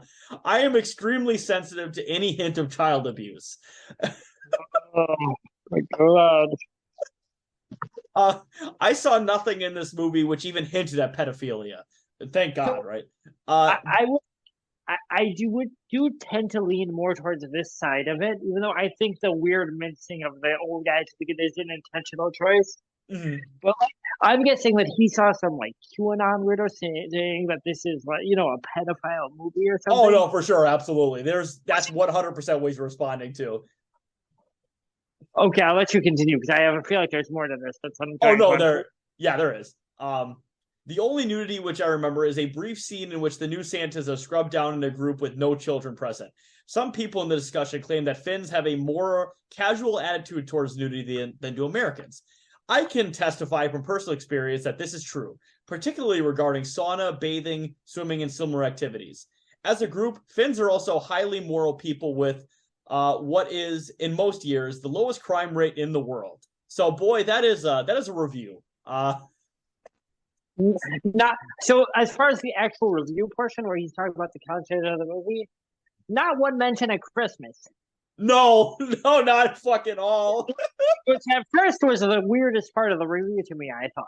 I am extremely sensitive to any hint of child abuse. Oh my God. I saw nothing in this movie which even hinted at pedophilia. Thank God, right? I do tend to lean more towards this side of it, even though I think the weird mincing of the old guy to begin is an intentional choice. Mhm. But like, I'm guessing that he saw some like QAnon weirdo saying that this is like a pedophile movie or Oh something. no, for sure, absolutely. That's 100% what he's responding to. Okay, I'll let you continue because I feel like there's more to this. That's what I'm Oh trying to no, unfold. yeah, there is. The only nudity which I remember is a brief scene in which the new Santas are scrubbed down in a group with no children present. Some people in the discussion claim that Finns have a more casual attitude towards nudity than do Americans. I can testify from personal experience that this is true, particularly regarding sauna, bathing, swimming, and similar activities. As a group, Finns are also highly moral people with what is, in most years, the lowest crime rate in the world. So, boy, that is a review. Not so as far as the actual review portion where he's talking about the content of the movie, not one mention of Christmas. No, no, not fucking all. Which at first was the weirdest part of the review to me, I thought.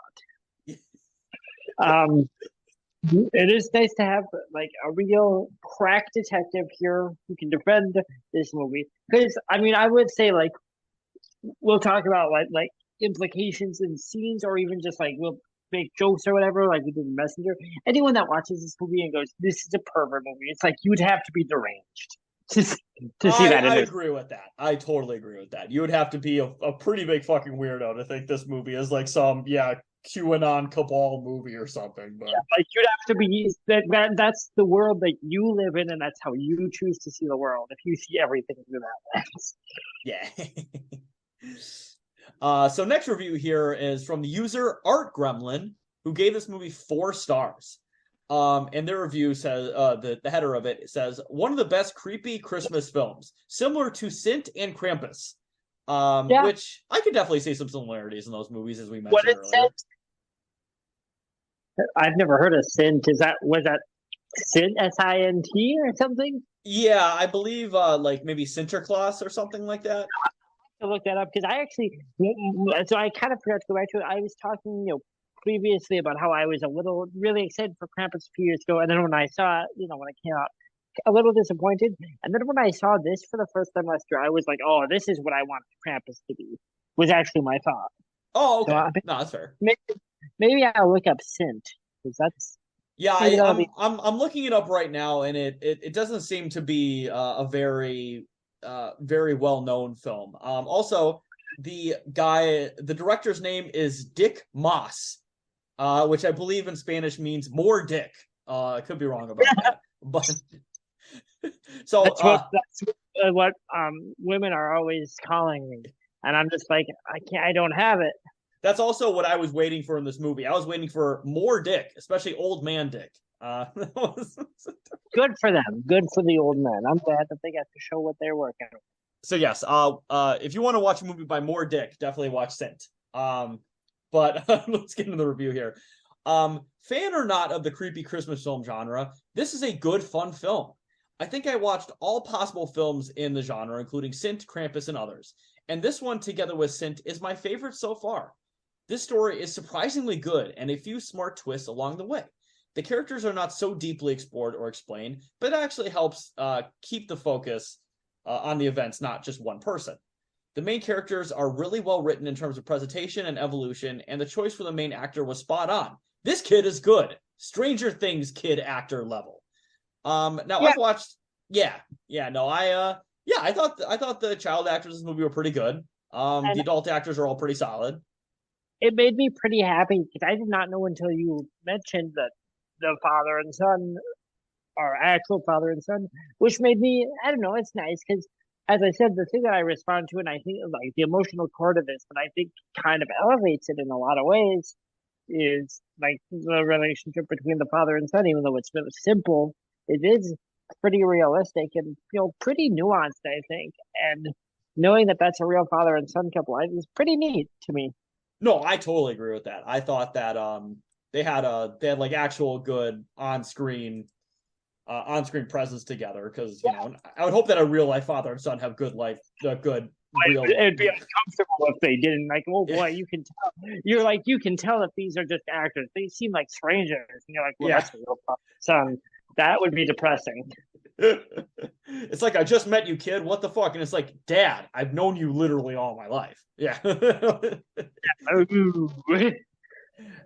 It is nice to have like a real crack detective here who can defend this movie. Because I mean, I would say like we'll talk about like implications in scenes, or even just like we'll make jokes or whatever, like we did in Messenger. Anyone that watches this movie and goes, "This is a pervert movie," it's like you'd have to be deranged to to see that in I this. agree with that. I totally agree with that. You would have to be a pretty big fucking weirdo to think this movie is like some QAnon cabal movie or something. But Like you'd have to be that's the world that you live in, and that's how you choose to see the world. If you see everything through that lens. yeah. So next review here is from the user Art Gremlin, who gave this movie 4 stars. And their review says the header of it says one of the best creepy Christmas films, similar to Sint and Krampus. Yeah. Which I could definitely see some similarities in those movies, as we What mentioned it earlier. says, I've never heard of Sint. Was that Sint Sint or something? Yeah, I believe like maybe Sinterklaas or something like that. To look that up because I actually so I kind of forgot to go back to it. I was talking, previously about how I was a little really excited for Krampus a few years ago, and then when I saw it, when it came out, a little disappointed. And then when I saw this for the first time last year, I was like, "Oh, this is what I want Krampus to be." Was actually my thought. Oh, So okay. No, that's fair. maybe I'll look up Sint because that's Yeah, maybe that'll I'm be. I'm looking it up right now, and it doesn't seem to be a very well known film. Also, the director's name is Dick Moss, which I believe in Spanish means more dick. I could be wrong about that, but so That's what women are always calling me, and I'm just like I don't have it. that's also what I was waiting for in this movie. I was waiting for more dick, especially old man dick. Good for them. Good for the old men. I'm glad that they got to show what they're working on. So yes, if you want to watch a movie by more dick, definitely watch Sint. But let's get into the review here. Fan or not of the creepy Christmas film genre, this is a good, fun film. I think I watched all possible films in the genre, including Sint, Krampus, and others. And this one, together with Sint, is my favorite so far. This story is surprisingly good and a few smart twists along the way. The characters are not so deeply explored or explained, but it actually helps keep the focus on the events, not just one person. The main characters are really well written in terms of presentation and evolution, and the choice for the main actor was spot on. This kid is good. Stranger Things kid actor level. Now Yeah, I've watched, no, I thought the child actors in this movie were pretty good. The and adult actors are all pretty solid. it made me pretty happy because I did not know until you mentioned that the father and son are actual father and son, which made me, I don't know, it's nice because, as I said, the thing that I respond to, and I think like the emotional core of this, that I think kind of elevates it in a lot of ways, is like the relationship between the father and son, even though it's really simple, it is pretty realistic and pretty nuanced, I think. And knowing that that's a real father and son couple is pretty neat to me. No, I totally agree with that. I thought that they had like actual good on-screen presence together because I would hope that a real life father and son have good real. It'd be uncomfortable if they didn't. Like, oh boy, you can tell. You can tell that these are just actors. They seem like strangers. And you're like, well, Yeah, that's a real son. That would be depressing. It's like, I just met you, kid. What the fuck? And it's like, Dad, I've known you literally all my life. Yeah.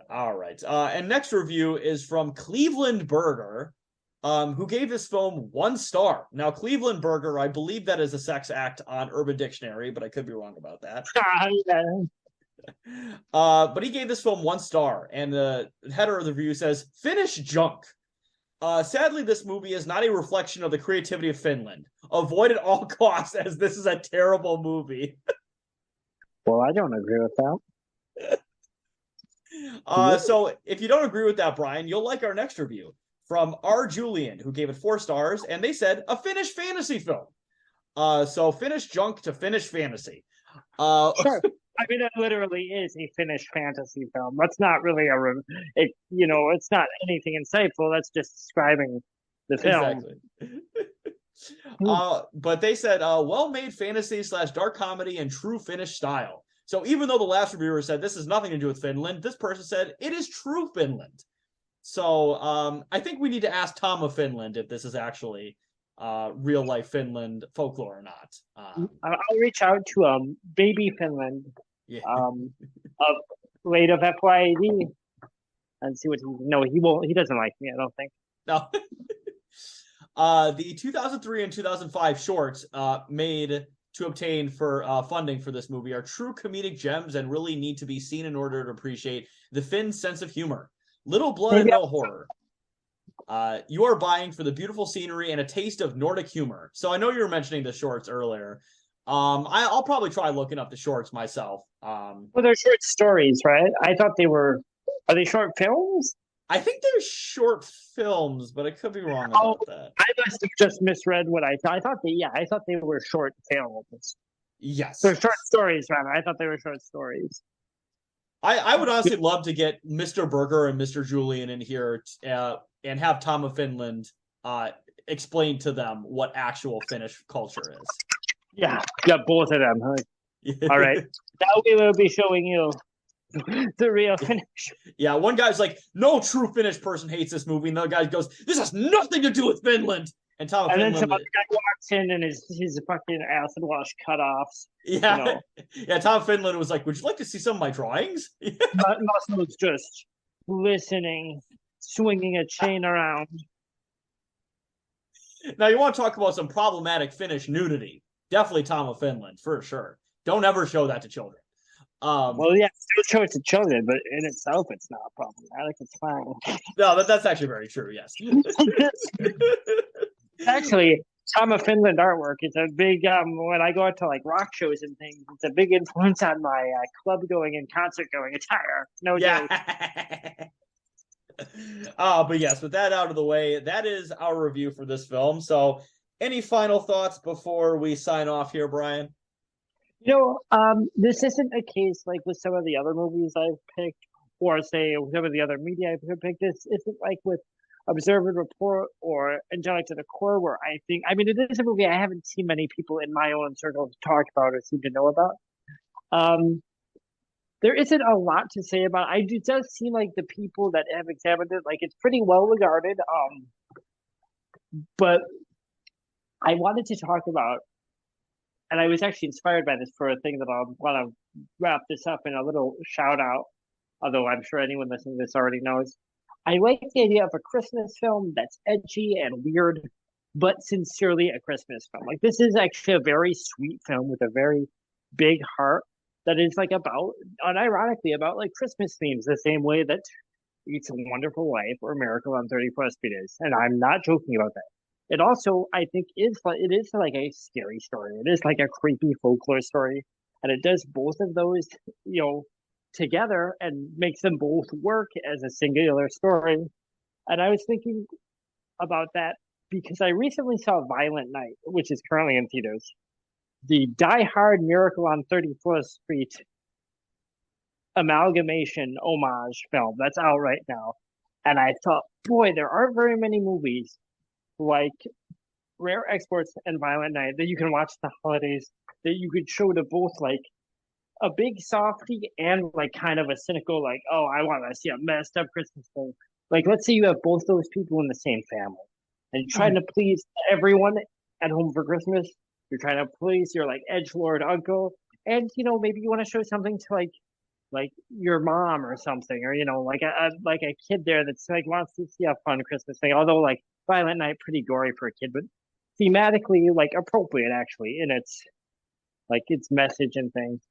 All right. And next review is from Cleveland Burger, who gave this film 1 star. Now, Cleveland Burger, I believe that is a sex act on Urban Dictionary, but I could be wrong about that. But he gave this film 1 star, and the header of the review says, Finnish junk. Sadly, this movie is not a reflection of the creativity of Finland. Avoid at all costs, as this is a terrible movie. Well, I don't agree with that. So if you don't agree with that, Brian, you'll like our next review from R. Julian, who gave it 4 stars, and they said a Finnish fantasy film. So Finnish junk to Finnish fantasy. Sure. I mean, it literally is a Finnish fantasy film. That's not really it's not anything insightful. That's just describing the film. Exactly. But they said, well-made fantasy / dark comedy in true Finnish style. So even though the last reviewer said this has nothing to do with Finland, this person said it is true Finland. So I think we need to ask Tom of Finland if this is actually real life Finland folklore or not. I'll reach out to baby Finland Yeah. of late of FYD and see what he won't. He doesn't like me, I don't think. No. The 2003 and 2005 shorts made to obtain for funding for this movie are true comedic gems and really need to be seen in order to appreciate the Finn sense of humor. Little blood and no horror. You are buying for the beautiful scenery and a taste of Nordic humor. So I know you were mentioning the shorts earlier. I'll probably try looking up the shorts myself. Well, they're short stories, right? I thought they were. Are they short films? I think they're short films, but I could be wrong about that. I must have just misread what I thought. I thought they were short films. Yes. They're short stories, rather. I thought they were short stories. I would honestly love to get Mr. Berger and Mr. Julian in here and have Tom of Finland explain to them what actual Finnish culture is. Yeah, both of them. Huh? All right. Now we will be showing you the real Finnish. Yeah, one guy's like, no true Finnish person hates this movie, and the other guy goes, this has nothing to do with Finland. And Tom of Finland, then some other guy walks in and his fucking acid wash cutoffs. Yeah, yeah. Tom of Finland was like, would you like to see some of my drawings? Muscles just listening, swinging a chain around. Now, you want to talk about some problematic Finnish nudity? Definitely Tom of Finland, for sure. Don't ever show that to children. Well, yeah, still show it to children, but in itself, it's not problematic. It's fine. No, that's actually very true. Yes. Actually, Tom of Finland artwork is a big. When I go out to like rock shows and things, it's a big influence on my club going and concert going attire. No joke. But yes, with that out of the way, that is our review for this film. So, any final thoughts before we sign off here, Brian? This isn't a case like with some of the other movies I've picked, or say some of the other media I've picked. This isn't like with Observe and Report or Angelic to the Core, where it is a movie I haven't seen many people in my own circle talk about or seem to know about. There isn't a lot to say about it. It does seem like the people that have examined it, like it's pretty well regarded. But I wanted to talk about, and I was actually inspired by this for a thing that I'll want to wrap this up in a little shout out, although I'm sure anyone listening to this already knows. I like the idea of a Christmas film that's edgy and weird, but sincerely a Christmas film. Like, this is actually a very sweet film with a very big heart that is like unironically about like Christmas themes, the same way that It's a Wonderful Life or Miracle on 31st Street is. And I'm not joking about that. It also, I think, is like a scary story. It is like a creepy folklore story. And it does both of those, together and makes them both work as a singular story. And I was thinking about that because I recently saw Violent Night, which is currently in theaters. The Die Hard Miracle on 31st Street amalgamation homage film that's out right now. And I thought, boy, there aren't very many movies like Rare Exports and Violent Night that you can watch the holidays that you could show to both like a big softie and like kind of a cynical, like, oh, I want to see a messed up Christmas thing. Like, let's say you have both those people in the same family. and trying to please everyone at home for Christmas. You're trying to please your like edgelord uncle, and maybe you want to show something to like your mom or something, or like a kid there that's like wants to see a fun Christmas thing. Although like Violent Night pretty gory for a kid, but thematically like appropriate actually in its message and things.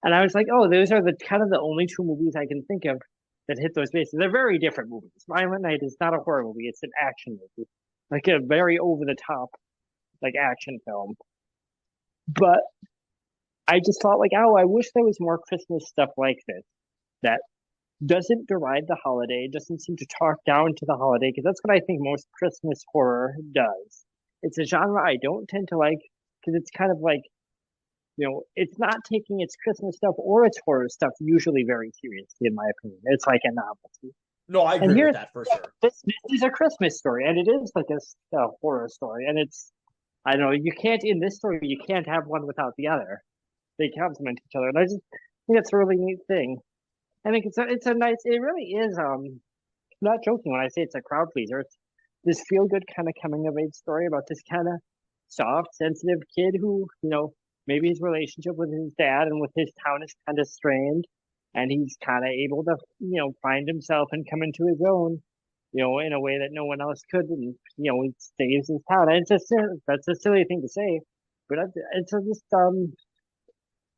And I was like, oh, those are the kind of the only two movies I can think of that hit those bases. They're very different movies. Violent Night is not a horror movie; it's an action movie, like a very over the top like action film. But I just thought like, oh, I wish there was more Christmas stuff like this that doesn't deride the holiday, doesn't seem to talk down to the holiday, because that's what I think most Christmas horror does. It's a genre I don't tend to like because it's kind of like, it's not taking its Christmas stuff or its horror stuff usually very seriously, in my opinion. It's like a novelty. No, I And agree with here, that for sure. this is a Christmas story, and it is like a horror story. And I don't know, in this story, you can't have one without the other. They complement each other. And I just think it's a really neat thing. I think it's a nice, it really is, not joking when I say it's a crowd pleaser. It's this feel good kind of coming of age story about this kind of soft, sensitive kid who, maybe his relationship with his dad and with his town is kind of strained, and he's kind of able to, find himself and come into his own, in a way that no one else could, and he saves his town. And that's a silly thing to say, but it's just a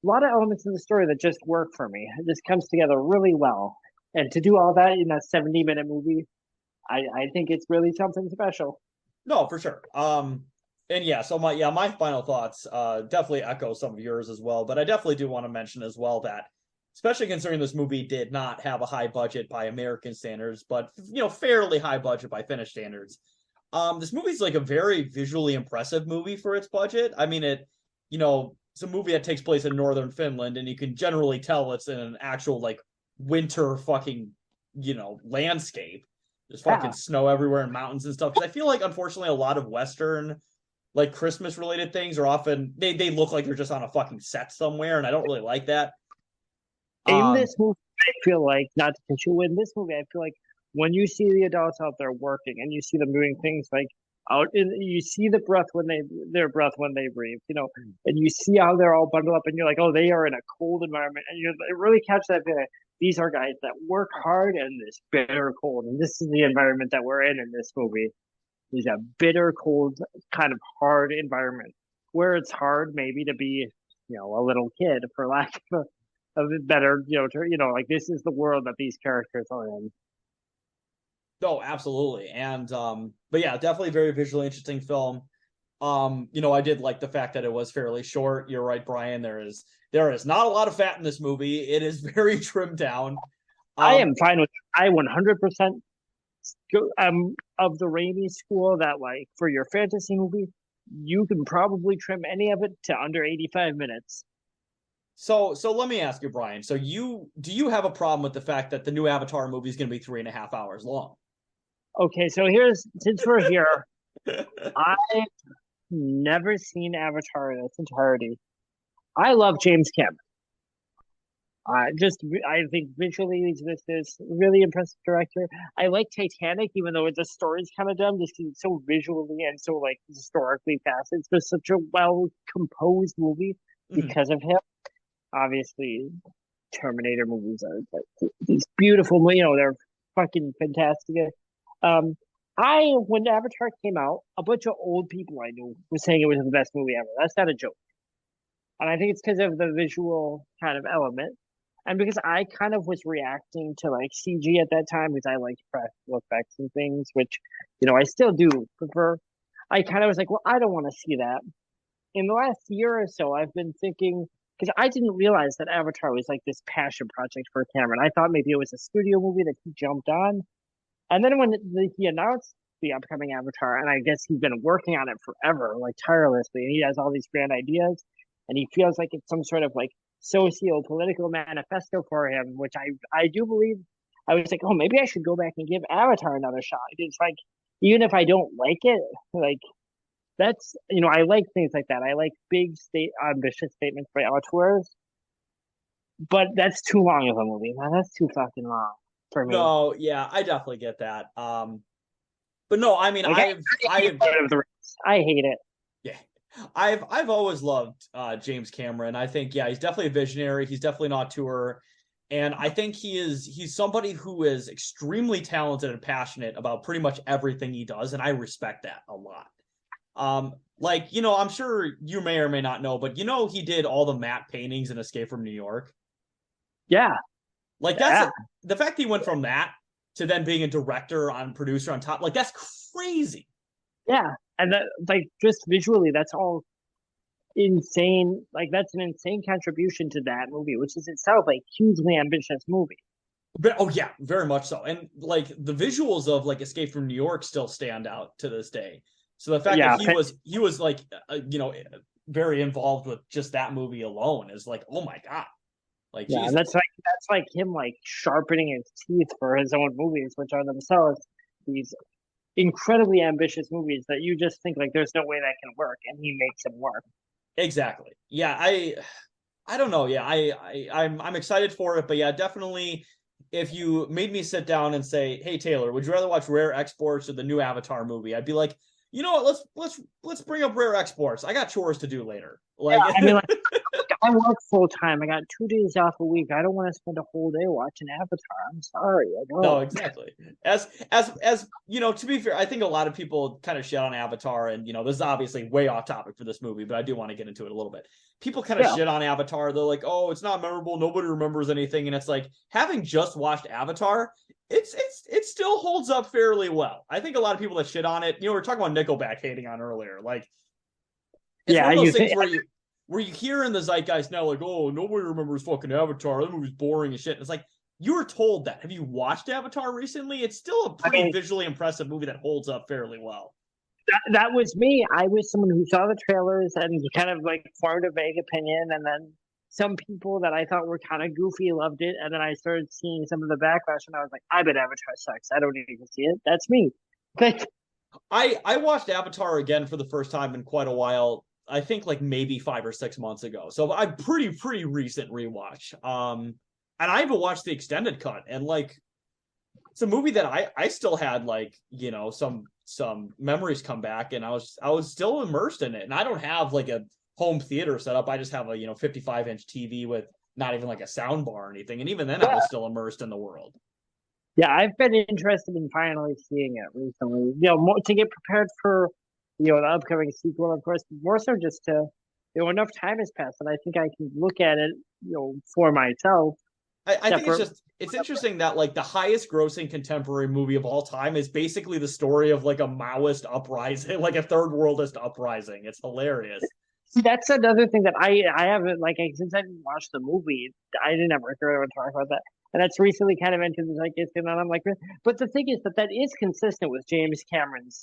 lot of elements in the story that just work for me. It just comes together really well, and to do all that in a 70-minute movie, I think it's really something special. No, for sure. And yeah, so my final thoughts definitely echo some of yours as well, but I definitely do want to mention as well that, especially considering this movie did not have a high budget by American standards, but fairly high budget by Finnish standards. This movie's like a very visually impressive movie for its budget. I mean, it's a movie that takes place in northern Finland, and you can generally tell it's in an actual like winter fucking landscape. There's fucking Yeah. snow everywhere and mountains and stuff. Because I feel like, unfortunately, a lot of Western like Christmas related things are often they look like they're just on a fucking set somewhere, and I don't really like that. In Um, this movie, I feel like, not to cut you, in this movie, I feel like when you see the adults out there working and you see them doing things like you see their breath when they breathe, and you see how they're all bundled up, and you're like, oh, they are in a cold environment, and it really catches that feeling. These are guys that work hard in this bitter cold, and this is the environment that we're in this movie. Is a bitter cold kind of hard environment where it's hard maybe to be, a little kid for lack of a better, like this is the world that these characters are in. no, absolutely, and but yeah, definitely very visually interesting film. I did like the fact that it was fairly short. You're right, Brian. There is not a lot of fat in this movie. It is very trimmed down. I Um, am fine with I 100% of the Raimi school that like for your fantasy movie, you can probably trim any of it to under 85 minutes. so let me ask you, Brian. So do you have a problem with the fact that the new Avatar movie is going to be 3.5 hours long? Okay, so since we're here, I've never seen Avatar in its entirety. I love James Cameron. I think visually he's this really impressive director. I like Titanic, even though the story's kind of dumb, just because it's so visually and so like historically fast. It's just such a well composed movie Mhm. because of him. Obviously, Terminator movies are like these beautiful, they're fucking fantastic. Um, when Avatar came out, a bunch of old people I knew were saying it was the best movie ever. That's not a joke, and I think it's because of the visual kind of element. And because I kind of was reacting to like CG at that time, because I liked practical effects and things, which, I still do prefer. I kind of was like, well, I don't want to see that. In the last year or so, I've been thinking, because I didn't realize that Avatar was like this passion project for Cameron. I thought maybe it was a studio movie that he jumped on. And then when he announced the upcoming Avatar, and I guess he's been working on it forever, like tirelessly, and he has all these grand ideas, and he feels like it's some sort of like socio-political manifesto for him, which I do believe. I was like, oh, maybe I should go back and give Avatar another shot. It's like, even if I don't like it, like that's, I like things like that. I like big ambitious statements by auteurs, but that's too long of a movie, man. That's too fucking long for me. No, yeah, I definitely get that. But no, I mean, Like I hate I've Lord of the Rings. I hate it. yeah, I've always loved James Cameron. I think yeah, he's definitely a visionary. He's definitely an auteur, and I think he's somebody who is extremely talented and passionate about pretty much everything he does, and I respect that a lot. Like I'm sure you may or may not know, but he did all the matte paintings in Escape from New York. Yeah, Like yeah, the fact that he went from that to then being a director on producer on top, like that's crazy. yeah. And that, like, just visually, that's all insane. Like, that's an insane contribution to that movie, which is itself a hugely ambitious movie. But oh yeah, very much so. And like the visuals of like Escape from New York still stand out to this day. So the fact that Yeah, he was like very involved with just that movie alone is like, oh my god. Like yeah, and Jesus. that's like him like sharpening his teeth for his own movies, which are themselves these incredibly ambitious movies that you just think like there's no way that can work, and he makes them work. Exactly. Yeah, I don't know. Yeah, I'm excited for it, but yeah, definitely if you made me sit down and say, "Hey Taylor, would you rather watch Rare Exports or the new Avatar movie?" I'd be like, "You know what? Let's bring up Rare Exports. I got chores to do later." Yeah, Like I mean, like I work full time. I got 2 days off a week. I don't want to spend a whole day watching Avatar. I'm sorry, I no, don't. exactly. As to be fair, I think a lot of people kind of shit on Avatar, and this is obviously way off topic for this movie, but I do want to get into it a little bit. People kind of Yeah, shit on Avatar. They're like, "Oh, it's not memorable. Nobody remembers anything," and it's like having just watched Avatar, it still holds up fairly well. I think a lot of people that shit on it, we were talking about Nickelback hating on earlier. Like, it's one yeah. of those You things think where you hear in the zeitgeist now, like, "Oh, nobody remembers fucking Avatar. That movie's boring and shit." And it's like you were told that. Have you watched Avatar recently? It's still a I pretty mean, visually impressive movie that holds up fairly well. that was me. I was someone who saw the trailers and kind of like formed a vague opinion, and then some people that I thought were kind of goofy loved it, and then I started seeing some of the backlash, and I was like, I bet Avatar sucks. I don't need to see it. That's me. But I watched Avatar again for the first time in quite a while. I think like maybe 5 or 6 months ago. So I pretty recent rewatch. And I even watched the extended cut, and like it's a movie that I still had like some memories come back, and I was still immersed in it. And I don't have like a home theater set up. I just have a 55-inch TV with not even like a sound bar or anything. And even then, I yeah, was still immersed in the world. yeah, I've been interested in finally seeing it recently. More to get prepared for the upcoming sequel, of course. More so just to enough time has passed, and I think I can look at it for myself I think separate. it's interesting that like the highest grossing contemporary movie of all time is basically the story of like a Maoist uprising, like a third worldist uprising. It's hilarious. See, that's another thing that I haven't since I didn't watch the movie, I didn't ever hear anyone talk about that, and that's recently kind of entered the zeitgeist, and I'm like, but the thing is that is consistent with James Cameron's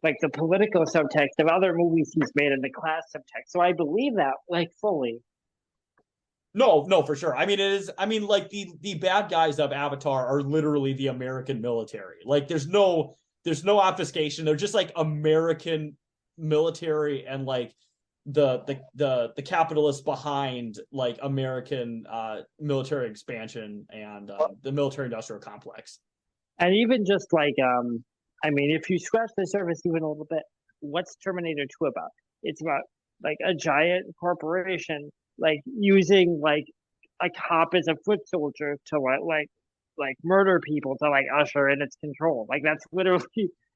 like the political subtext of other movies he's made and the class subtext. So I believe that like fully. No, no, for sure. I mean, it is. I mean, like the bad guys of Avatar are literally the American military. Like, there's no obfuscation. They're just like American military and like the capitalists behind like American military expansion and the military industrial complex. And even just I mean, if you scratch the surface even a little bit, what's Terminator 2 about? It's about like a giant corporation like using like a cop as a foot soldier to like murder people to like usher in its control. Like that's literally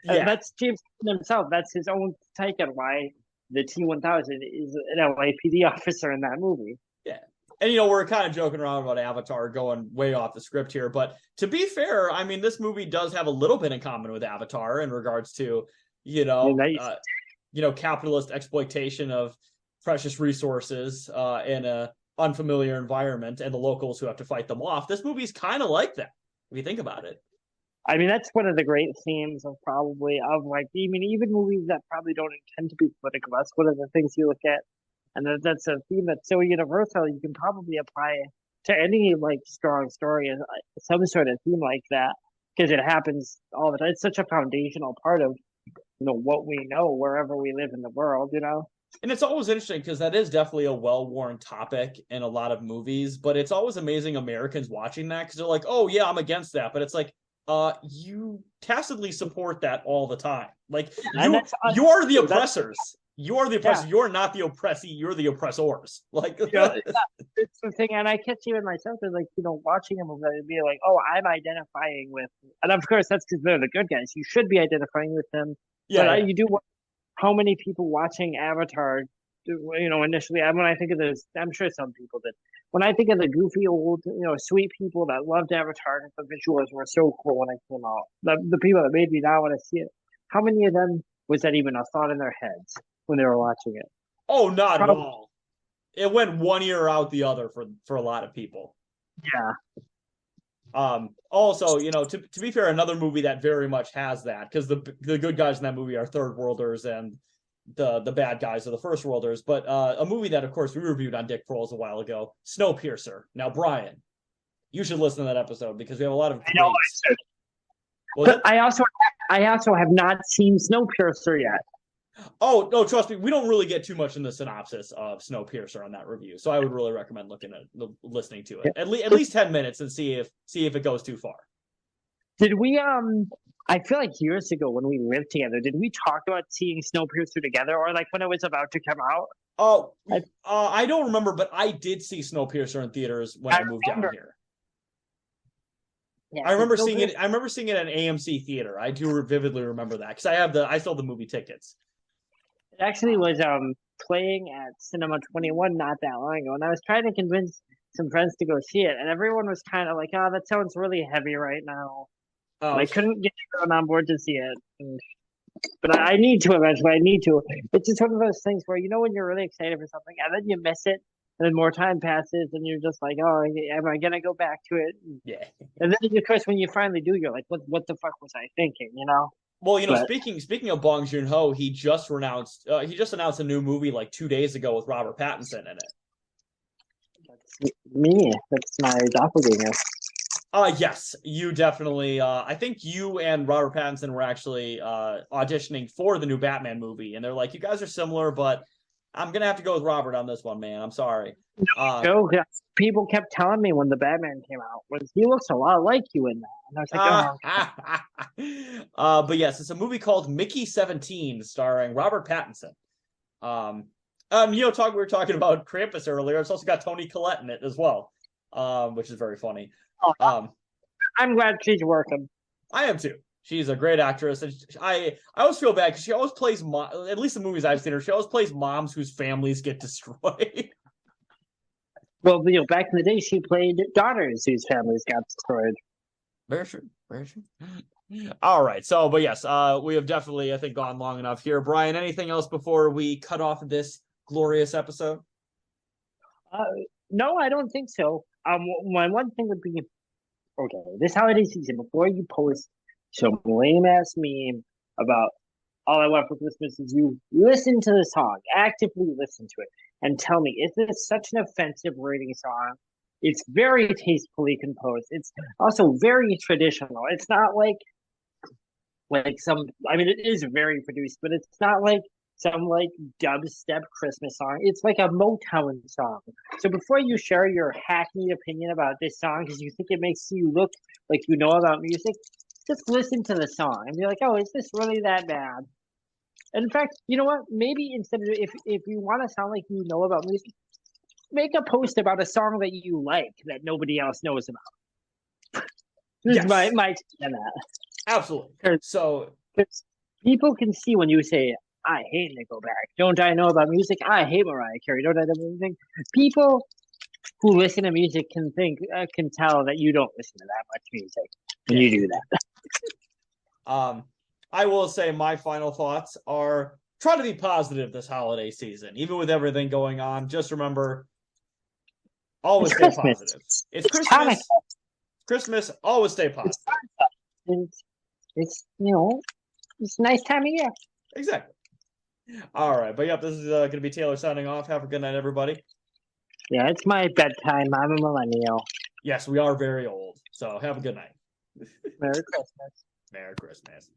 Yeah, that's James himself. That's his own take on why the T-1000 is an LAPD officer in that movie. yeah. And we're kind of joking around about Avatar going way off the script here, but to be fair, I mean, this movie does have a little bit in common with Avatar in regards to, you You know, know, uh, capitalist exploitation of precious resources in a unfamiliar environment, and the locals who have to fight them off. This movie's kind of like that if you think about it. I mean, that's one of the great themes of probably of like, I mean, even movies that probably don't intend to be political. That's one of the things you look at, and that's a theme that's so universal. You can probably apply to any like strong story as some sort of theme like that because it happens all the time. It's such a foundational part of what we know wherever we live in the world. And it's always interesting because that is definitely a well-worn topic in a lot of movies, but it's always amazing Americans watching that because they're like, "Oh yeah, I'm against that," but it's like, You tacitly support that all the time. Like you're the oppressors. You're the oppressors. Yeah. You're not the oppressee. You're the oppressors. Like it's the thing, and I catch even myself as like watching them and be like, oh, I'm identifying with, and of course that's because they're the good guys. You should be identifying with them. Yeah, but you do. How many people watching Avatar? Initially, when I think of this, I'm sure some people did. When I think of the goofy old, sweet people that loved Avatar, the visuals were so cool when it came out. The people that made me now want to see it. How many of them was that even a thought in their heads when they were watching it? Oh, not at all. It went one ear out the other for a lot of people. Yeah. Also, to be fair, another movie that very much has that, because the good guys in that movie are third worlders and the bad guys are the first worlders. But a movie that, of course, we reviewed on Dick Proles a while ago, Snowpiercer. Now, Brian, you should listen to that episode because we have a lot of. I know I should. But I also have not seen Snowpiercer yet. Oh, no, trust me, we don't really get too much in the synopsis of Snowpiercer on that review. So I would really recommend listening to it. At least 10 minutes and see if it goes too far. Did we I feel like years ago when we lived together, did we talk about seeing Snowpiercer together or like when it was about to come out? Oh, I don't remember, but I did see Snowpiercer in theaters when I moved down here. Yeah, I remember seeing it. I remember seeing it at an AMC theater. I do vividly remember that because I still have the movie tickets. It actually was playing at Cinema 21 not that long ago, and I was trying to convince some friends to go see it, and everyone was kind of like, "Oh, that sounds really heavy right now." Oh. I couldn't get everyone on board to see it, but I need to eventually. I need to. It's just one of those things where when you're really excited for something, and then you miss it, and then more time passes, and you're just like, "Oh, am I gonna go back to it?" Yeah. And then, of course, when you finally do, you're like, "What the fuck was I thinking?" Well, speaking of Bong Joon-ho, he just announced a new movie like 2 days ago with Robert Pattinson in it. That's me. That's my doppelganger. Yes, you definitely. I think you and Robert Pattinson were actually auditioning for the new Batman movie, and they're like, "You guys are similar, but I'm gonna have to go with Robert on this one, man. I'm sorry." People kept telling me when the Batman came out, he looks a lot like you in that. And I was like, but yes, it's a movie called Mickey 17, starring Robert Pattinson. We were talking about Krampus earlier. It's also got Toni Collette in it as well, which is very funny. I'm glad she's working. I am too. She's a great actress, and I always feel bad because she always plays at least the movies I've seen her. She always plays moms whose families get destroyed. Well, back in the day, she played daughters whose families got destroyed. Very true. Very true. All right. So, but yes, we have definitely, I think, gone long enough here. Brian, anything else before we cut off this glorious episode? No, I don't think so. My one thing would be, okay, this holiday season, before you post some lame ass meme about all I want for Christmas is you, listen to the song, actively listen to it, and tell me, is this such an offensive rating song? It's very tastefully composed. It's also very traditional. It's not like it is very produced, but it's not like some dubstep Christmas song. It's like a Motown song. So before you share your hackneyed opinion about this song because you think it makes you look like you know about music, just listen to the song and be like, oh, is this really that bad? And in fact, you know what? Maybe instead of if you want to sound like you know about music, make a post about a song that you like that nobody else knows about. This is my take on that. Absolutely. So people can see when you say, I hate Nickelback. Don't I know about music? I hate Mariah Carey. Don't I know anything? People who listen to music can tell that you don't listen to that much music when you do that. I will say my final thoughts are try to be positive this holiday season, even with everything going on. Just remember, always stay positive. It's Christmas. Christmas, always stay positive. It's it's a nice time of year. Exactly. All right, but yep, this is going to be Taylor signing off. Have a good night, everybody. Yeah, it's my bedtime. I'm a millennial. Yes, we are very old. So have a good night. Merry Christmas. Merry Christmas.